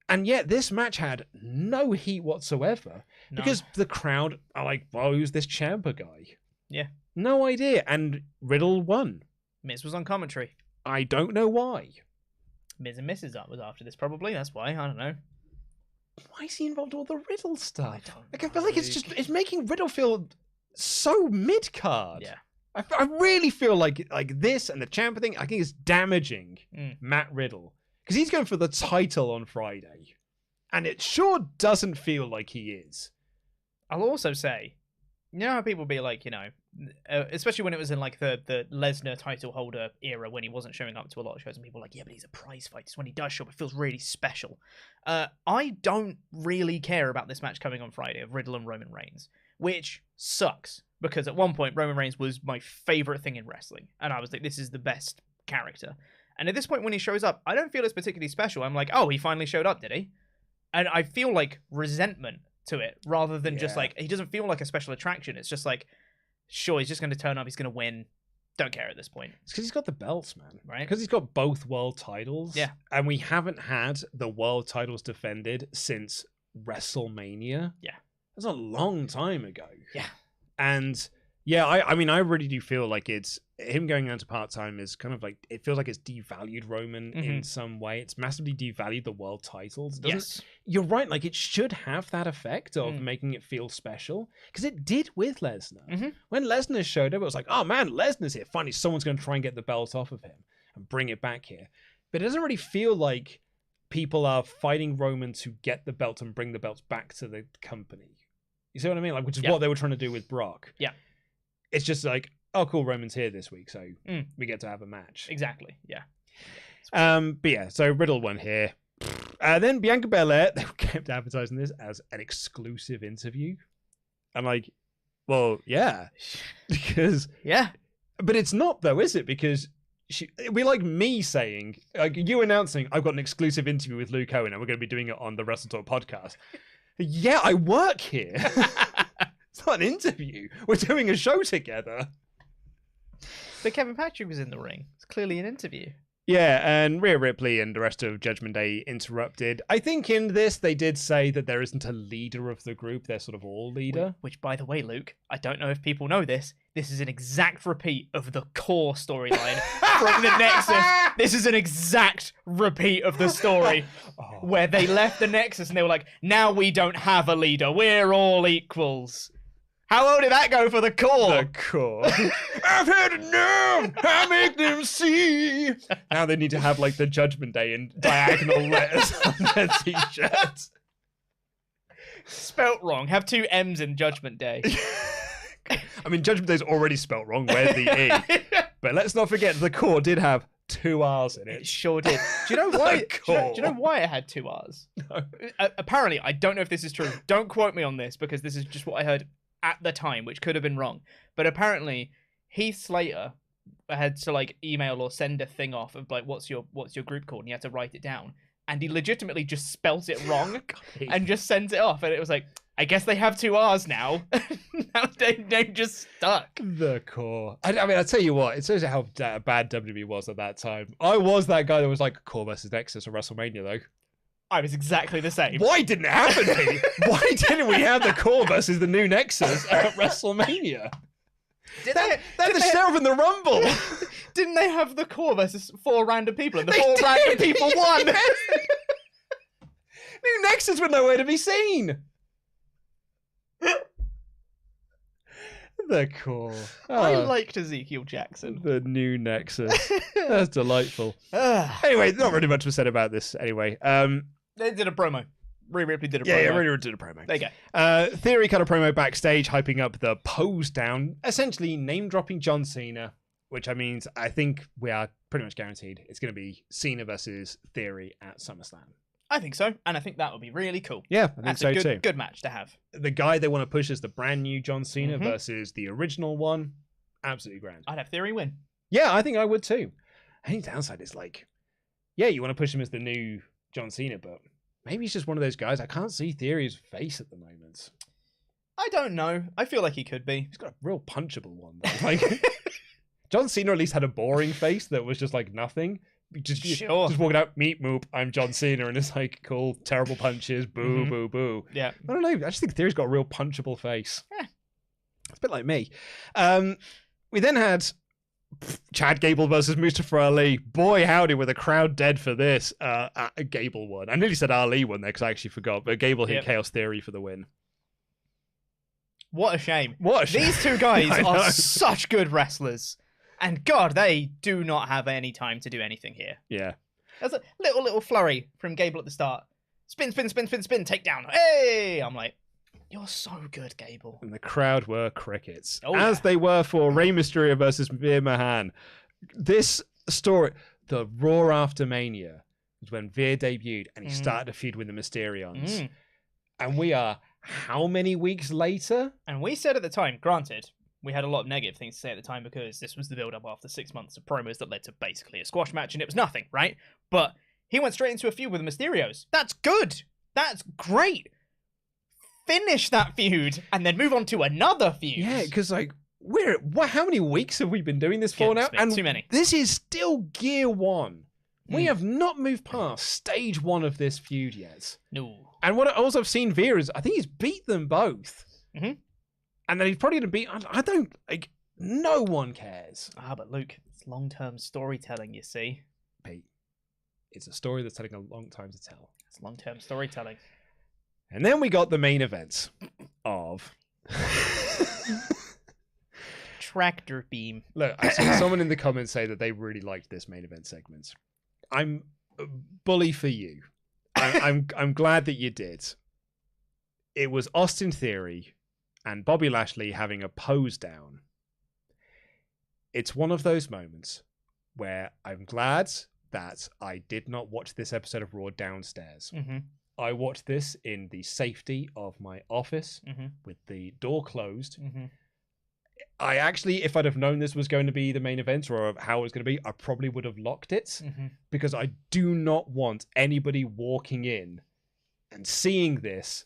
And yet this match had no heat whatsoever because the crowd are like, well, who's this Ciampa guy? Yeah. No idea. And Riddle won. Miz was on commentary. I don't know why. Miz and Mrs. was after this, probably. That's why. I don't know. Why is he involved in all the Riddle stuff? I feel like it's making Riddle feel so mid-card. Yeah. I really feel like this and the Ciampa thing, I think it's damaging Matt Riddle. Because he's going for the title on Friday. And it sure doesn't feel like he is. I'll also say, you know how people be like, especially when it was in like the Lesnar title holder era when he wasn't showing up to a lot of shows and people were like, yeah, but he's a prize fighter. So when he does show up, it feels really special. I don't really care about this match coming on Friday of Riddle and Roman Reigns, which sucks because at one point Roman Reigns was my favorite thing in wrestling. And I was like, this is the best character. And at this point when he shows up, I don't feel it's particularly special. I'm like, oh, he finally showed up, did he? And I feel like resentment to it rather than just like, he doesn't feel like a special attraction. It's just like, sure, he's just going to turn up, he's going to win. Don't care at this point. It's because he's got the belts, man. Right? Because he's got both world titles. Yeah. And we haven't had the world titles defended since WrestleMania. Yeah. That's a long time ago. Yeah. And yeah, I mean, I really do feel like it's him going down to part-time is kind of like, it feels like it's devalued Roman in some way. It's massively devalued the world titles. Yes. You're right. Like, it should have that effect of making it feel special because it did with Lesnar. When Lesnar showed up, it was like, oh man, Lesnar's here. Finally, someone's going to try and get the belt off of him and bring it back here. But it doesn't really feel like people are fighting Roman to get the belt and bring the belts back to the company. You see what I mean? Like, which is what they were trying to do with Brock. Yeah. It's just like, oh, cool, Roman's here this week, so we get to have a match. Exactly, yeah. But yeah, so Riddle won here. Then Bianca Belair, they kept advertising this as an exclusive interview. I'm like, well, yeah. Because... Yeah. But it's not, though, is it? Because it'd be like me saying, like you announcing, I've got an exclusive interview with Luke Owen and we're going to be doing it on the WrestleTalk podcast. Yeah, I work here. It's not an interview. We're doing a show together. But Kevin Patrick was in the ring. It's clearly an interview. Yeah, and Rhea Ripley and the rest of Judgment Day interrupted. I think in this, they did say that there isn't a leader of the group. They're sort of all leader. Which, by the way, Luke, I don't know if people know this. This is an exact repeat of the core storyline from the Nexus. This is an exact repeat of the story where they left the Nexus and they were like, now we don't have a leader. We're all equals. How well did that go for the core? The core. I've had enough. I make them see. Now they need to have like the Judgment Day in diagonal letters on their t-shirts. Spelt wrong. Have two M's in Judgment Day. I mean, Judgment Day's already spelt wrong. Where's the E? But let's not forget the core did have two R's in it. It sure did. Do you know why? Do you know why it had two R's? No. Apparently, I don't know if this is true. Don't quote me on this because this is just what I heard at the time, which could have been wrong. But apparently, Heath Slater had to like email or send a thing off of like, what's your group called? And he had to write it down. And he legitimately just spelt it wrong and just sent it off. And it was like, I guess they have two R's now. Now they just stuck. The core. I mean, I'll tell you what, it shows how bad WWE was at that time. I was that guy that was like, core versus Nexus at WrestleMania, though. I was exactly the same. Why didn't it happen to me? Why didn't we have the core versus the new Nexus at WrestleMania? They're the Sheriff in the Rumble. Didn't they have the core versus four random people and the four random people won? Yes. New Nexus were nowhere to be seen. The core. I liked Ezekiel Jackson. The new Nexus. That's delightful. Anyway, not really much was said about this anyway. They did a promo. Rhea Ripley did a promo. Yeah, Rhea Ripley did a promo. There you go. Theory cut a promo backstage, hyping up the Posedown, essentially name-dropping John Cena, which means I think we are pretty much guaranteed it's going to be Cena versus Theory at SummerSlam. I think so, and I think that would be really cool. Yeah, I think so too. Good match to have. The guy they want to push is the brand new John Cena versus the original one. Absolutely grand. I'd have Theory win. Yeah, I think I would too. Any downside is like, yeah, you want to push him as the new John Cena, but maybe he's just one of those guys. I can't see Theory's face at the moment. I don't know. I feel like he could be. He's got a real punchable one, though. Like, John Cena at least had a boring face that was just like nothing. just walking out, meet Moop, I'm John Cena, and it's like, cool, terrible punches, boo, boo, boo. Yeah. I don't know, I just think Theory's got a real punchable face. Yeah. It's a bit like me. We then had Chad Gable versus Mustafa Ali. Boy, howdy, with a crowd dead for this. Gable won. I nearly said Ali won there because I actually forgot, but Gable hit Chaos Theory for the win. What a shame. What a shame. These two guys are such good wrestlers. And God, they do not have any time to do anything here. Yeah. There's a little flurry from Gable at the start. Spin, take down. Hey! I'm like, you're so good, Gable. And the crowd were crickets. As they were for Rey Mysterio versus Veer Mahan. This story, the Raw after Mania, was when Veer debuted and he started a feud with the Mysterions. And we are how many weeks later? And we said at the time, granted, we had a lot of negative things to say at the time because this was the build-up after 6 months of promos that led to basically a squash match and it was nothing, right? But he went straight into a feud with the Mysterios. That's good. That's great. Finish that feud and then move on to another feud. Yeah, because like how many weeks have we been doing this for now? And too many. This is still gear one. We have not moved past stage one of this feud yet. No. And what also I've seen Veer is I think he's beat them both. And then he's probably gonna beat. I don't like. No one cares. But Luke, it's long-term storytelling. You see, Pete, it's a story that's taking a long time to tell. It's long-term storytelling. And then we got the main event of Tractor Beam. Look, I saw someone in the comments say that they really liked this main event segment. I'm bully for you. I'm glad that you did. It was Austin Theory and Bobby Lashley having a pose down. It's one of those moments where I'm glad that I did not watch this episode of Raw downstairs. I watched this in the safety of my office with the door closed. I actually, if I'd have known this was going to be the main event or how it was going to be, I probably would have locked it because I do not want anybody walking in and seeing this.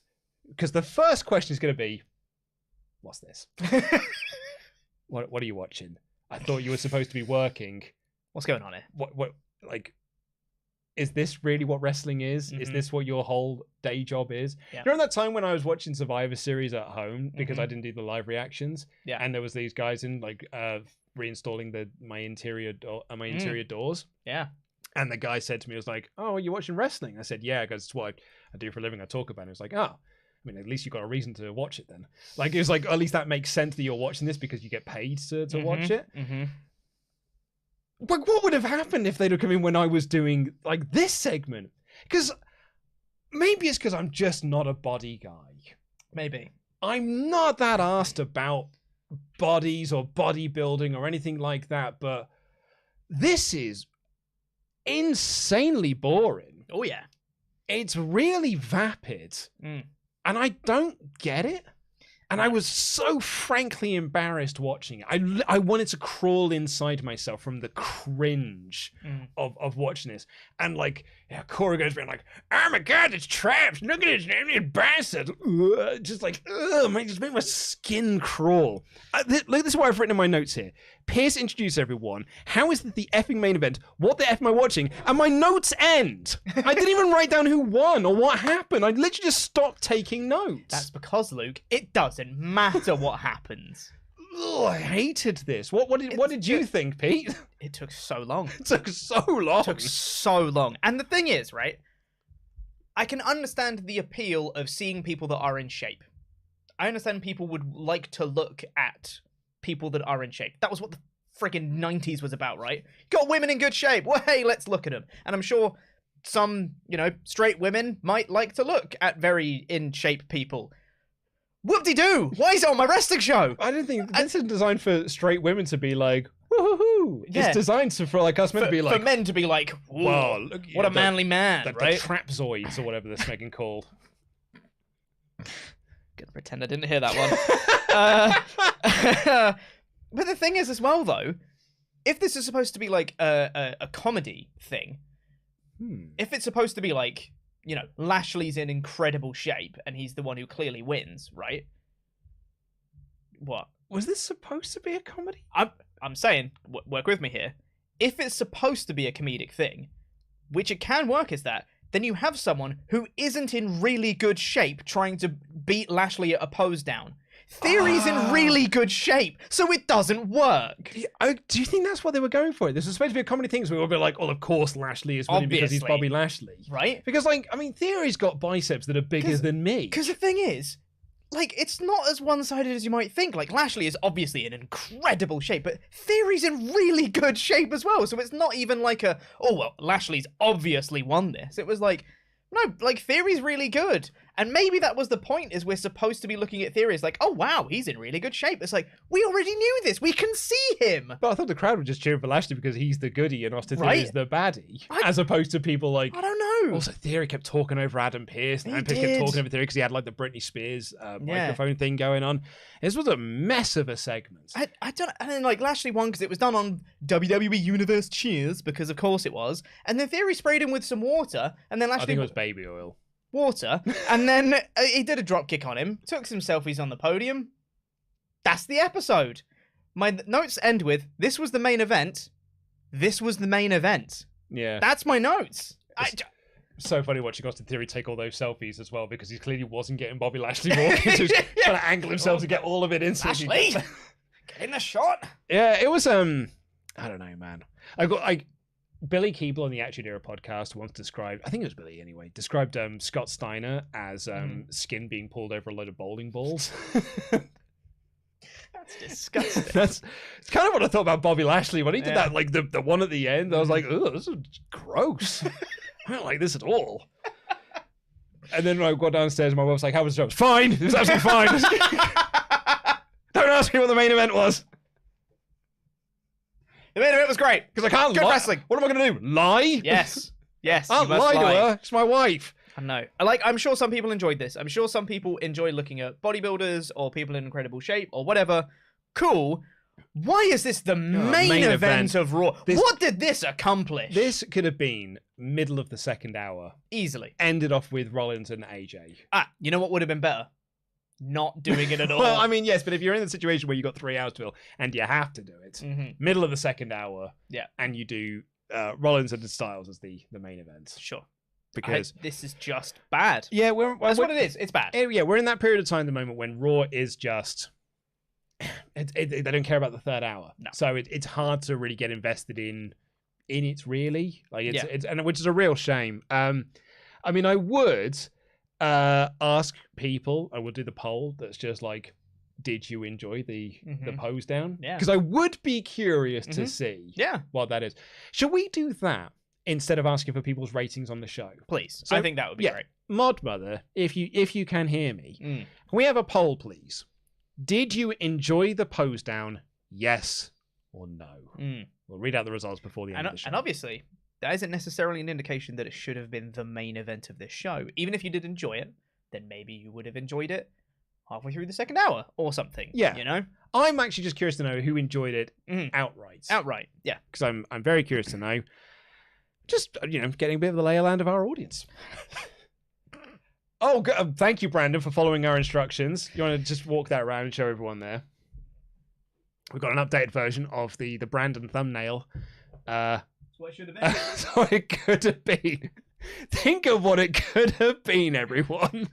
Because the first question is going to be, what's this? What are you watching? I thought you were supposed to be working. What's going on here? What like, is this really what wrestling is? Is this what your whole day job is? You know that time when I was watching Survivor Series at home because I didn't do the live reactions? And there was these guys in like reinstalling my interior doors. And the guy said to me, "I was like, oh, are you watching wrestling?" I said, "Yeah, because it's what I do for a living. I talk about it." He was like, "Oh, I mean, at least you got a reason to watch it then." Like, it was like, at least that makes sense that you're watching this because you get paid to watch it. But what would have happened if they'd have come in when I was doing like this segment? Because maybe it's because I'm just not a body guy. Maybe. I'm not that arsed about bodies or bodybuilding or anything like that, but this is insanely boring. Oh, yeah. It's really vapid. And I don't get it. And I was so frankly embarrassed watching it. I wanted to crawl inside myself from the cringe of watching this. And like, Corey goes around like, "Oh my God, it's traps. Look at his bastard." Just like, just make my skin crawl. Look, this is what I've written in my notes here. Pierce introduced everyone. How is it the effing main event? What the F am I watching? And my notes end. I didn't even write down who won or what happened. I literally just stopped taking notes. That's because, Luke, it doesn't matter what happens. Oh, I hated this. What did you think, Pete? It took so long. It took so long. And the thing is, right, I can understand the appeal of seeing people that are in shape. I understand people would like to look at people that are in shape. That was what the friggin' 90s was about, right? Got women in good shape. Well, hey, let's look at them. And I'm sure some, straight women might like to look at very in shape people. Whoop-de-doo! Why is it on my wrestling show? I don't think this is designed for straight women to be like, woohoo! Yeah. It's designed for like us men to be like, for men to be like, whoa, look, what a manly man, right? The trapzoids or whatever this Megan called. Gonna pretend I didn't hear that one. But the thing is, as well, though, if this is supposed to be like a comedy thing, if it's supposed to be like, Lashley's in incredible shape and he's the one who clearly wins, right? What? Was this supposed to be a comedy? I'm saying, work with me here. if it's supposed to be a comedic thing, which it can work as that, then you have someone who isn't in really good shape trying to beat Lashley at a pose down. Theory's in really good shape, so it doesn't work. Do you think that's what they were going for? This was supposed to be a comedy thing, so we were like, well, of course Lashley is winning because he's Bobby Lashley. Right? Because, like, I mean, Theory's got biceps that are bigger than me. Because the thing is, like, it's not as one-sided as you might think. Like, Lashley is obviously in incredible shape, but Theory's in really good shape as well, so it's not even like oh, well, Lashley's obviously won this. It was like, no, like, Theory's really good. And maybe that was the point, is we're supposed to be looking at Theory as like, oh, wow, he's in really good shape. It's like, we already knew this. We can see him. But I thought the crowd was just cheering for Lashley because he's the goodie and Austin Theory is the baddie. As opposed to people like... I don't know. Also, Theory kept talking over Adam Pearce. And Adam Pearce kept talking over Theory because he had like the Britney Spears microphone thing going on. This was a mess of a segment. I don't... And then, like, Lashley won because it was done on WWE Universe Cheers, because of course it was. And then Theory sprayed him with some water, and then Lashley... I think it was baby oil. Water, and then he did a drop kick on him, took some selfies on the podium. That's the episode. My notes end with, this was the main event. This was the main event. Yeah. That's my notes. So funny watching Austin Theory take all those selfies as well, because he clearly wasn't getting Bobby Lashley walking, so he's trying to angle himself to get all of it in. Lashley, get in the shot. Yeah, it was, I don't know, man. Billy Keeble on the Attitude Era podcast once described, I think it was Billy anyway, described Scott Steiner as skin being pulled over a load of bowling balls. That's disgusting. It's kind of what I thought about Bobby Lashley when he did that, like the one at the end. I was like, oh, this is gross. I don't like this at all. And then I got downstairs and my wife's like, how was the job? Fine. It was absolutely fine. Don't ask me what the main event was. The main event was great. Because I can't lie. Wrestling. What am I going to do? Lie? Yes. Yes. I can't lie to her. It's my wife. I know. I'm sure some people enjoyed this. I'm sure some people enjoy looking at bodybuilders or people in incredible shape or whatever. Cool. Why is this the main event of Raw? What did this accomplish? This could have been middle of the second hour. Easily. Ended off with Rollins and AJ. You know what would have been better? Not doing it at all. Well, I mean, yes, but if you're in the situation where you got 3 hours to fill and you have to do it, middle of the second hour, and you do Rollins and Styles as the main event. Sure. Because this is just bad. Yeah, that's what it is. It's bad. Yeah, we're in that period of time at the moment when Raw is just... they don't care about the third hour. No. So it's hard to really get invested in it, really. Like it's and which is a real shame. I mean, I would... ask people, I will do the poll that's just like, did you enjoy the pose down? Yeah. Because I would be curious to see what that is. Should we do that instead of asking for people's ratings on the show? Please. So, I think that would be great. Mod Mother, if you can hear me, can we have a poll, please? Did you enjoy the pose down? Yes or no? We'll read out the results before the end of the show. And obviously... that isn't necessarily an indication that it should have been the main event of this show. Even if you did enjoy it, then maybe you would have enjoyed it halfway through the second hour or something. Yeah. You know? I'm actually just curious to know who enjoyed it outright. Outright, yeah. Because I'm very curious to know. Just, getting a bit of the lay of land of our audience. Thank you, Brandon, for following our instructions. You want to just walk that around and show everyone there? We've got an updated version of the Brandon thumbnail. What it should have been. So it could have been. Think of what it could have been, everyone.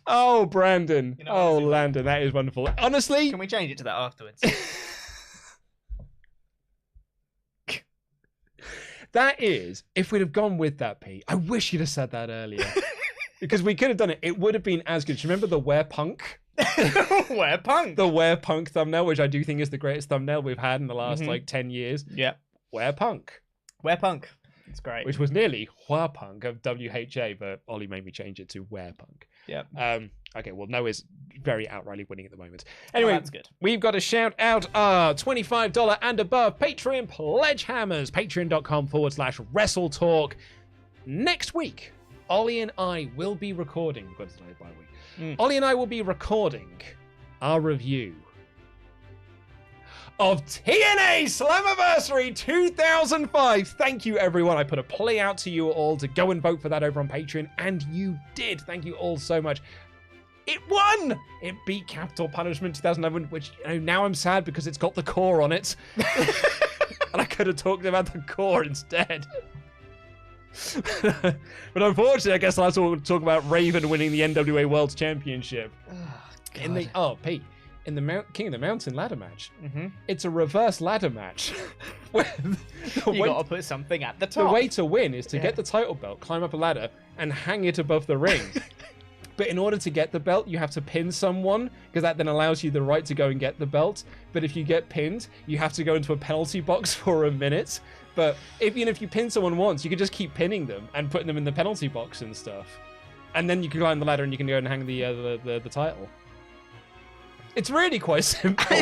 Oh, Brandon. Landon, that is wonderful. Honestly. Can we change it to that afterwards? That is, if we'd have gone with that, Pete, I wish you'd have said that earlier. Because we could have done it. It would have been as good. Do you remember the Wear Punk? Wear Punk. The Wear Punk thumbnail, which I do think is the greatest thumbnail we've had in the last 10 years. Yeah. Wear Punk. Wear Punk. It's great. Which was nearly Wear Punk of WHA, but Ollie made me change it to Wear Punk. Yeah. Okay, well, Noah's very outrightly winning at the moment. Anyway, that's good. We've got to shout out our $25 and above Patreon Pledgehammers. Patreon.com/WrestleTalk. Next week, Ollie and I will be recording. We've got to delay by a week. Ollie and I will be recording our review of TNA Slammiversary 2005. Thank you, everyone. I put a plea out to you all to go and vote for that over on Patreon, and you did. Thank you all so much. It won! It beat Capital Punishment 2011, which now I'm sad because it's got the core on it. And I could have talked about the core instead. But unfortunately, I guess I'll also talk about Raven winning the NWA World Championship. Pete, in the King of the Mountain ladder match, it's a reverse ladder match. You gotta put something at the top. The way to win is to get the title belt, climb up a ladder, and hang it above the ring. But in order to get the belt, you have to pin someone, because that then allows you the right to go and get the belt. But if you get pinned, you have to go into a penalty box for a minute. But even if you pin someone once, you can just keep pinning them and putting them in the penalty box and stuff. And then you can climb the ladder and you can go and hang the title. It's really quite simple.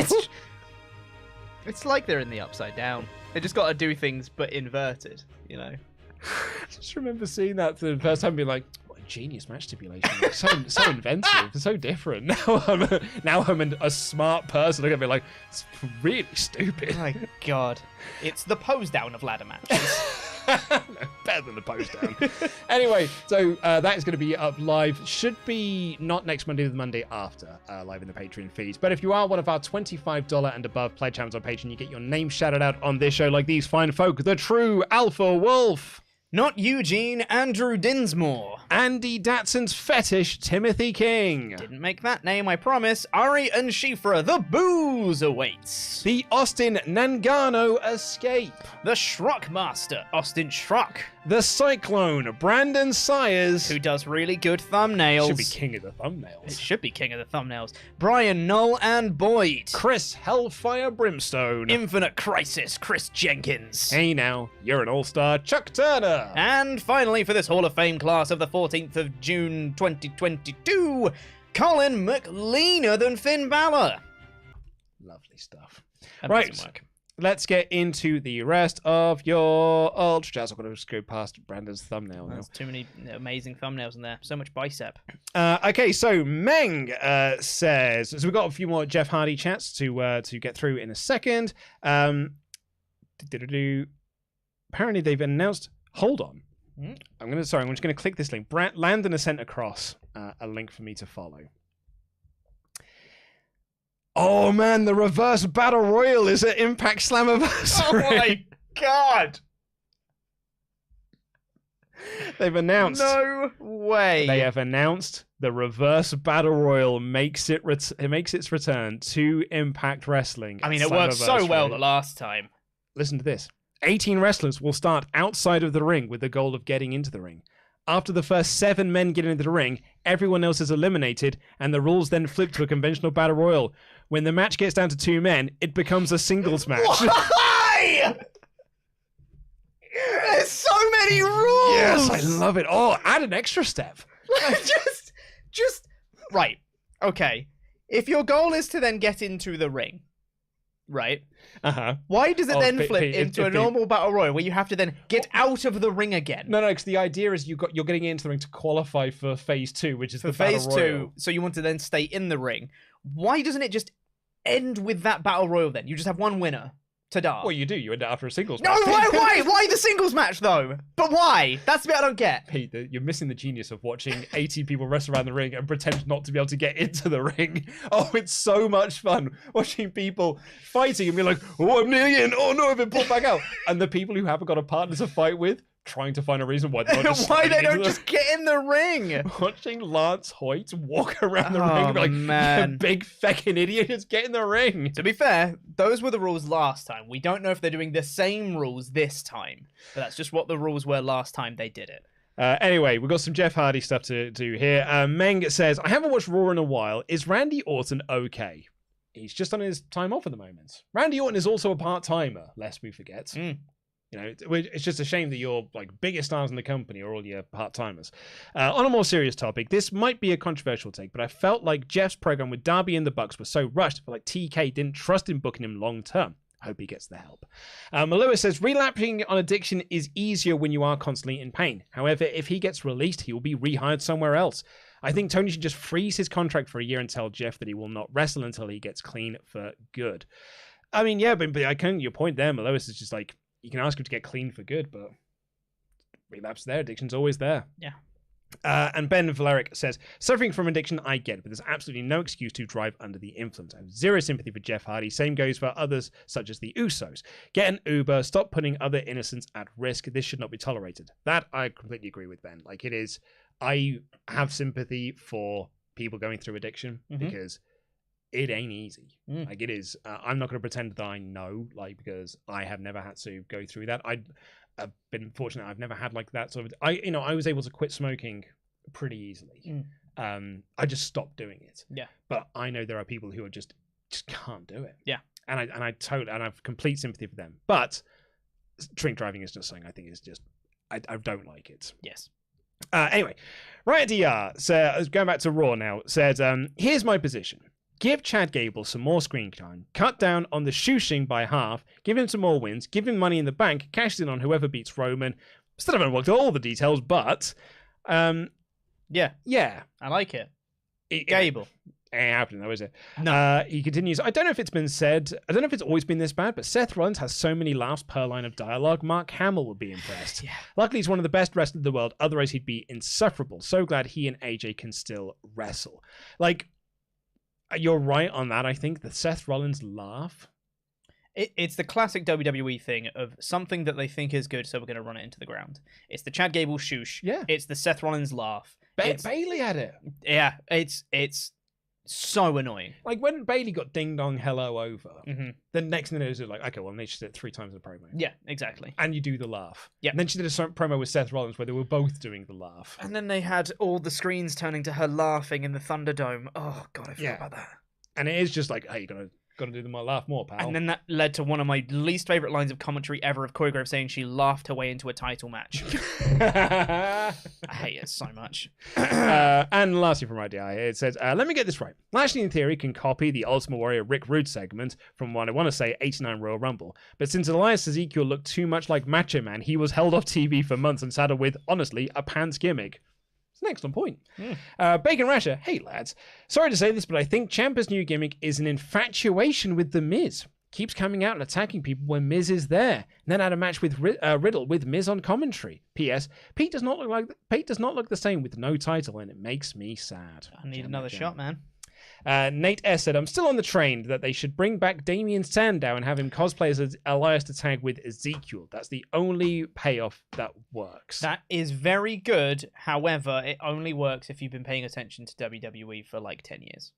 It's like they're in the Upside Down. They just got to do things but inverted, you know. I just remember seeing that for the first time, being like, "What a genius match stipulation! Like, so inventive, so different." Now I'm a smart person. Look at me like, it's really stupid. Oh my God, it's the Posedown of ladder matches. No, better than the Posedown. Anyway, so that is going to be up live. Should be not next Monday, the Monday after, live in the Patreon feeds. But if you are one of our $25 and above Pledgehammers on Patreon, you get your name shouted out on this show like these fine folk. The True Alpha Wolf. Not Eugene Andrew Dinsmore. Andy Datson's Fetish, Timothy King. Didn't make that name, I promise. Ari and Shifra, the booze awaits. The Austin Nangano Escape. The Shrock Master, Austin Shrock. The Cyclone, Brandon Sayers. Who does really good thumbnails. Should be king of the thumbnails. It should be king of the thumbnails. Brian Null and Boyd. Chris Hellfire Brimstone. Infinite Crisis, Chris Jenkins. Hey now, you're an all-star, Chuck Turner. And finally, for this Hall of Fame class of the 14th of June 2022, Colin McLeaner than Finn Balor. Lovely stuff. Amazing work. Let's get into the rest of your Ultrachats. I've got to just go past Brandon's thumbnail now. There's too many amazing thumbnails in there. So much bicep. Okay, so Meng says... So we've got a few more Jeff Hardy chats to get through in a second. Apparently they've announced... Hold on. I'm just going to click this link. Landon has sent across a link for me to follow. Oh man, the reverse battle royal is at Impact Slammiversary. Oh my God! They've announced. No way. They have announced the reverse battle royal makes its return to Impact Wrestling. I mean, it worked so well the last time. Listen to this. 18 wrestlers will start outside of the ring with the goal of getting into the ring. After the first 7 men get into the ring, everyone else is eliminated, and the rules then flip to a conventional battle royal. When the match gets down to 2 men, it becomes a singles match. Why? There's so many rules. Yes, I love it. Oh, add an extra step. just right. Okay. If your goal is to then get into the ring, right? Why does it then flip into a normal battle royal where you have to then get out of the ring again? No, because the idea is you're getting into the ring to qualify for phase 2, which is for the battle phase royal. 2. So you want to then stay in the ring. Why doesn't it just end with that battle royal then? You just have one winner. Ta-da. Well, you do. You end up after a singles match. No, why the singles match though? But why? That's the bit I don't get. Pete, you're missing the genius of watching 80 people wrestle around the ring and pretend not to be able to get into the ring. Oh, it's so much fun watching people fighting and be like, oh, I'm nearly in. Oh no, I've been pulled back out. And the people who haven't got a partner to fight with, trying to find a reason why they're not just why they don't just get in the ring. Watching Lance Hoyt walk around the ring and be like, man. You big feckin' idiot, just get in the ring. To be fair, those were the rules last time. We don't know if they're doing the same rules this time, but that's just what the rules were last time they did it. Anyway, we've got some Jeff Hardy stuff to do here. Meng says, I haven't watched Raw in a while. Is Randy Orton okay? He's just on his time off at the moment. Randy Orton is also a part-timer, lest we forget. You know, it's just a shame that your biggest stars in the company are all your part-timers. On a more serious topic, this might be a controversial take, but I felt like Jeff's program with Darby and the Bucks was so rushed. I feel like TK didn't trust in booking him long-term. I hope he gets the help. Malua says, relapsing on addiction is easier when you are constantly in pain. However, if he gets released, he will be rehired somewhere else. I think Tony should just freeze his contract for a year and tell Jeff that he will not wrestle until he gets clean for good. I mean, yeah, but I can your point there, Malua, is just like, you can ask him to get clean for good, but relapse there, addiction's always there. Yeah. And Ben Valeric says, suffering from addiction, I get it, but there's absolutely no excuse to drive under the influence. I have zero sympathy for Jeff Hardy. Same goes for others, such as the Usos. Get an Uber. Stop putting other innocents at risk. This should not be tolerated. That I completely agree with Ben. Like, it is, I have sympathy for people going through addiction because it ain't easy. Like, it is. I'm not going to pretend that I know, like, because I have never had to go through that. I've been fortunate. I've never had like that sort of. I was able to quit smoking pretty easily. I just stopped doing it. Yeah. But I know there are people who are just can't do it. Yeah. And I have complete sympathy for them. But drink driving is just something I think is just I don't like it. Yes. Anyway, Riot DR, so going back to Raw now, said, here's my position. Give Chad Gable some more screen time, cut down on the shooshing by half, give him some more wins, give him money in the bank, cash in on whoever beats Roman. Still haven't worked all the details, but yeah, I like it. Gable. Ain't happening though, is it? No. He continues, I don't know if it's been said, I don't know if it's always been this bad, but Seth Rollins has so many laughs per line of dialogue, Mark Hamill would be impressed. Luckily, he's one of the best wrestlers in the world, otherwise he'd be insufferable. So glad he and AJ can still wrestle. Like, you're right on that, I think. The Seth Rollins laugh. It's the classic WWE thing of something that they think is good, so we're going to run it into the ground. It's the Chad Gable shoosh. Yeah. It's the Seth Rollins laugh. Bailey had it. Yeah, it's so annoying. Like, when Bailey got ding dong hello over, the next thing it is like, okay, well, they just did it 3 times in a promo. Yeah, exactly. And you do the laugh. Yeah. And then she did a promo with Seth Rollins where they were both doing the laugh. And then they had all the screens turning to her laughing in the Thunderdome. Oh god, I forgot about that. And it is just like, hey, you gotta do my laugh more, pal. And then that led to one of my least favorite lines of commentary ever of Choreograph saying she laughed her way into a title match. I hate it so much. And lastly from IDI, it says, let me get this right. Lashley in theory can copy the Ultimate Warrior Rick Rude segment from what I want to say 89 Royal Rumble, but since Elias Ezekiel looked too much like Macho Man, he was held off TV for months and saddled with, honestly, a pants gimmick. It's an excellent point. Bacon Rasher, hey lads. Sorry to say this, but I think Ciampa's new gimmick is an infatuation with The Miz. Keeps coming out and attacking people when Miz is there. And then had a match with Riddle with Miz on commentary. P.S. Pete does not look the same with no title, and it makes me sad. I need another shot, man. Nate S said, I'm still on the train that they should bring back Damien Sandow and have him cosplay as Elias to tag with Ezekiel. That's the only payoff that works. That is very good. However, it only works if you've been paying attention to WWE for like 10 years.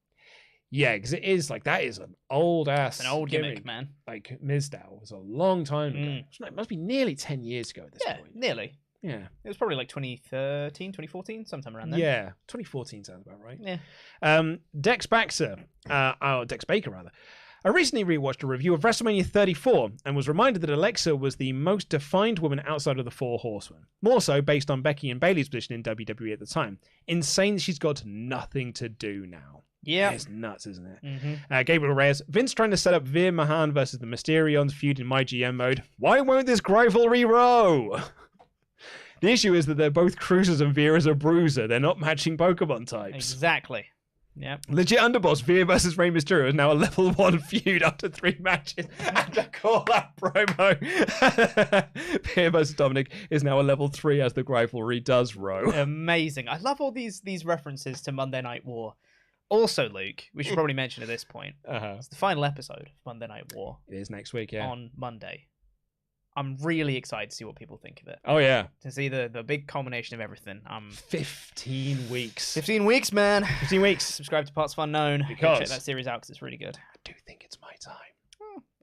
Yeah, because it is like, that is an old ass. An old gimmick, man. Like, Mizdow was a long time ago. It must be nearly 10 years ago at this point. Nearly. Yeah. It was probably like 2013, 2014, sometime around there. Yeah. 2014 sounds about right. Yeah. Dex Baker, rather. I recently rewatched a review of WrestleMania 34 and was reminded that Alexa was the most defined woman outside of the 4 Horsemen. More so based on Becky and Bayley's position in WWE at the time. Insane she's got nothing to do now. Yeah. It's nuts, isn't it? Gabriel Reyes. Vince trying to set up Veer Mahan versus the Mysterions feud in my GM mode. Why won't this rivalry row? The issue is that they're both cruisers and Veer is a bruiser. They're not matching Pokemon types. Exactly. Yeah. Legit underboss, Veer versus Rey Mysterio is now a level 1 feud after 3 matches. And I call that promo. Veer versus Dominic is now a level 3 as the rivalry does row. Amazing. I love all these references to Monday Night War. Also, Luke, we should probably mention at this point, it's the final episode of Monday Night War. It is next week, yeah. On Monday. I'm really excited to see what people think of it. Oh, yeah. To see the big culmination of everything. 15 weeks. 15 weeks, man. 15 weeks. Subscribe to partsFUNknown. Because check that series out because it's really good. I do think it's my time.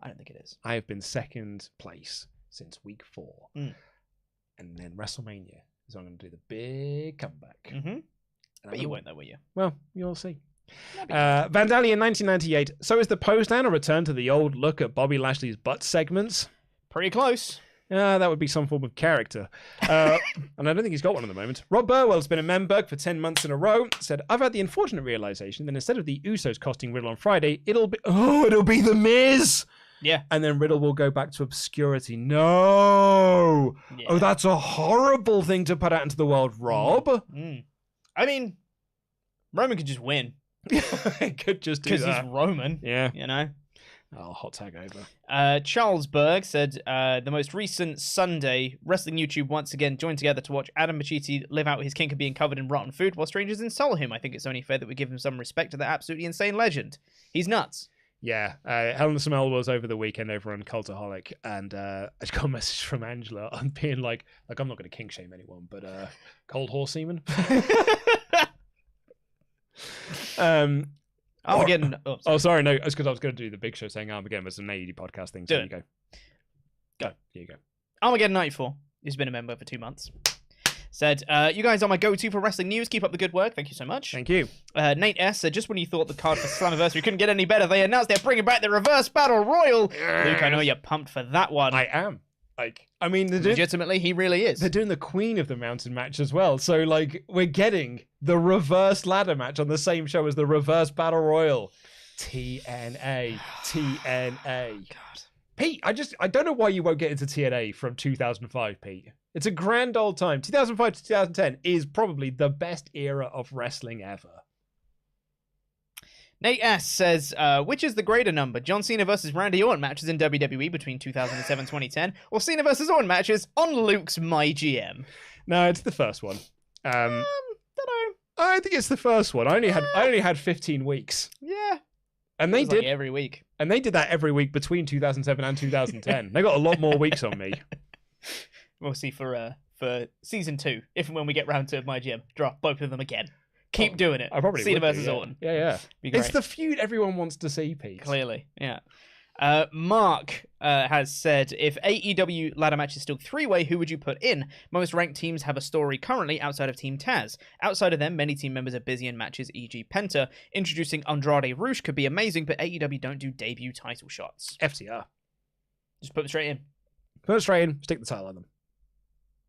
I don't think it is. I have been second place since week 4. And then WrestleMania is when I'm going to do the big comeback. But you won't, though, will you? Well, you'll see. Vandalia in 1998. So is the Posedown a return to the old look at Bobby Lashley's butt segments? Pretty close. That would be some form of character. And I don't think he's got one at the moment. Rob Burwell's been a Memberg for 10 months in a row. Said, I've had the unfortunate realization that instead of the Usos costing Riddle on Friday, it'll be The Miz. Yeah. And then Riddle will go back to obscurity. No. Yeah. Oh, that's a horrible thing to put out into the world, Rob. I mean, Roman could just win. He could just do that. Because he's Roman. Yeah. You know? I'll hot tag over. Charles Berg said, the most recent Sunday, Wrestling YouTube once again joined together to watch Adam Pacitti live out his kink of being covered in rotten food while strangers insult him. I think it's only fair that we give him some respect to that absolutely insane legend. He's nuts. Yeah, Hell in a Cell was over the weekend over on Cultaholic, and I just got a message from Angela on being like I'm not going to kink shame anyone, but cold horse semen. Armageddon. Sorry, no, it's because I was going to do the Big Show saying Armageddon was an AEW podcast thing. So there you go. Here you go. Armageddon 94. He's been a member for 2 months. Said, you guys are my go-to for wrestling news. Keep up the good work. Thank you so much. Thank you. Nate S. said, just when you thought the card for Slammiversary couldn't get any better, they announced they're bringing back the Reverse Battle Royal. Yes. Luke, I know you're pumped for that one. I am. I mean, legitimately, he really is. They're doing the Queen of the Mountain match as well. So, we're getting the reverse ladder match on the same show as the Reverse Battle Royal. TNA. God. Pete, I don't know why you won't get into TNA from 2005, Pete. It's a grand old time. 2005 to 2010 is probably the best era of wrestling ever. Nate S. says, which is the greater number? John Cena versus Randy Orton matches in WWE between 2007-2010, or Cena versus Orton matches on Luke's MyGM? No, it's the first one. Don't know. I think it's the first one. I only had 15 weeks. Yeah. And they did every week. And they did that every week between 2007 and 2010. They got a lot more weeks on me. We'll see for season 2, if and when we get round to MyGM, drop both of them again. Keep doing it. I probably Cena would versus yeah. Orton. Yeah. Be great. It's the feud everyone wants to see, Pete. Clearly, yeah. Mark has said, if AEW ladder match is still 3-way, who would you put in? Most ranked teams have a story currently outside of Team Taz. Outside of them, many team members are busy in matches, e.g. Penta. Introducing Andrade Rush could be amazing, but AEW don't do debut title shots. FTR. Just put them straight in. Put it straight in, stick the title on them.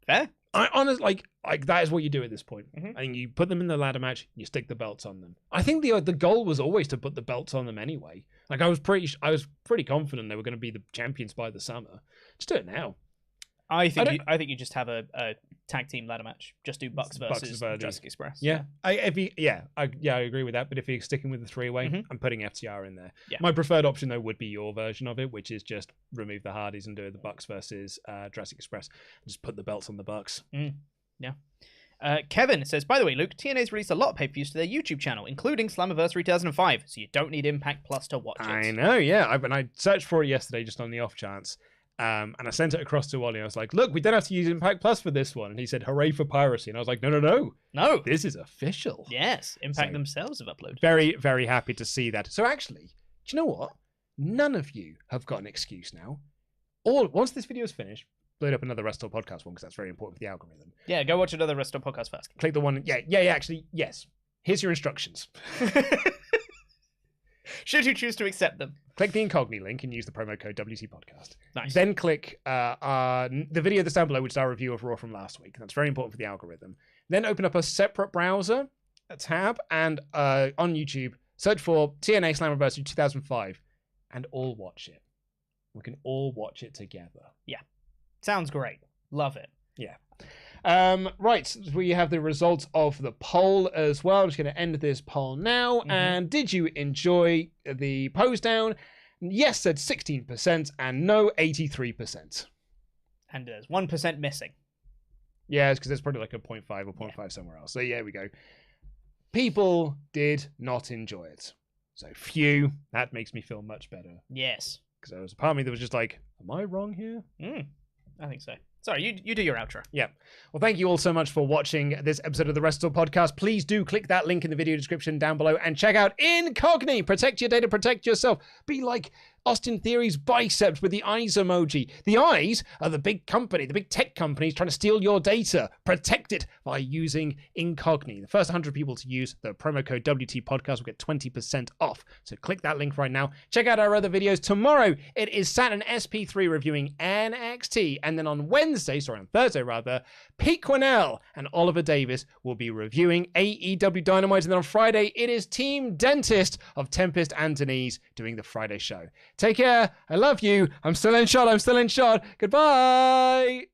Fair? I honestly, like that is what you do at this point. Mm-hmm. I think you put them in the ladder match, you stick the belts on them. I think the goal was always to put the belts on them anyway. Like I was pretty confident they were going to be the champions by the summer. Just do it now. I think you just have a tag team ladder match. Just do Bucks versus Jurassic Express. Yeah, I agree with that. But if you're sticking with the 3-way, I'm putting FTR in there. Yeah. My preferred option though would be your version of it, which is just remove the Hardys and do the Bucks versus Jurassic Express. Just put the belts on the Bucks. Yeah. Kevin says, by the way, Luke, TNA's released a lot of pay-per-views to their YouTube channel, including Slammiversary 2005, so you don't need Impact Plus to watch it. I know, yeah. I searched for it yesterday just on the off chance. And I sent it across to Wally. I was like, look, we don't have to use Impact Plus for this one. And he said, hooray for piracy. And I was like, no. This is official. Yes, Impact themselves have uploaded. Very, very happy to see that. So actually, do you know what? None of you have got an excuse now. Once this video is finished, load up another WrestleTalk Podcast one because that's very important for the algorithm. Yeah, go watch another WrestleTalk Podcast first. Click the one. Yeah, actually, yes. Here's your instructions. Should you choose to accept them? Click the Incogni link and use the promo code WT Podcast. Nice. Then click the video that's down below, which is our review of Raw from last week. That's very important for the algorithm. Then open up a separate browser, a tab, and on YouTube, search for TNA Slammiversary 2005, and all watch it. We can all watch it together. Yeah. Sounds great. Love it. Yeah. Right, we have the results of the poll as well. I'm just going to end this poll now. And did you enjoy the Posedown? Yes said 16% and no 83%. And there's 1% missing. Yeah, it's because there's probably like a 0.5 or 0.5 somewhere else. So yeah, we go. People did not enjoy it. So phew, that makes me feel much better. Yes. Because there was a part of me that was just like, am I wrong here? I think so. Sorry, you do your outro. Yeah. Well, thank you all so much for watching this episode of the WrestleTalk Podcast. Please do click that link in the video description down below and check out Incogni. Protect your data, protect yourself. Be like Austin Theory's biceps with the eyes emoji. The eyes are the big company, the big tech companies trying to steal your data. Protect it by using Incogni. The first 100 people to use the promo code WT Podcast will get 20% off. So click that link right now. Check out our other videos. Tomorrow, it is Saturn SP3 reviewing NXT. And then on Thursday, Pete Quinnell and Oliver Davis will be reviewing AEW Dynamite. And then on Friday, it is Team Dentist of Tempest and Denise doing the Friday show. Take care. I love you. I'm still in shot. Goodbye.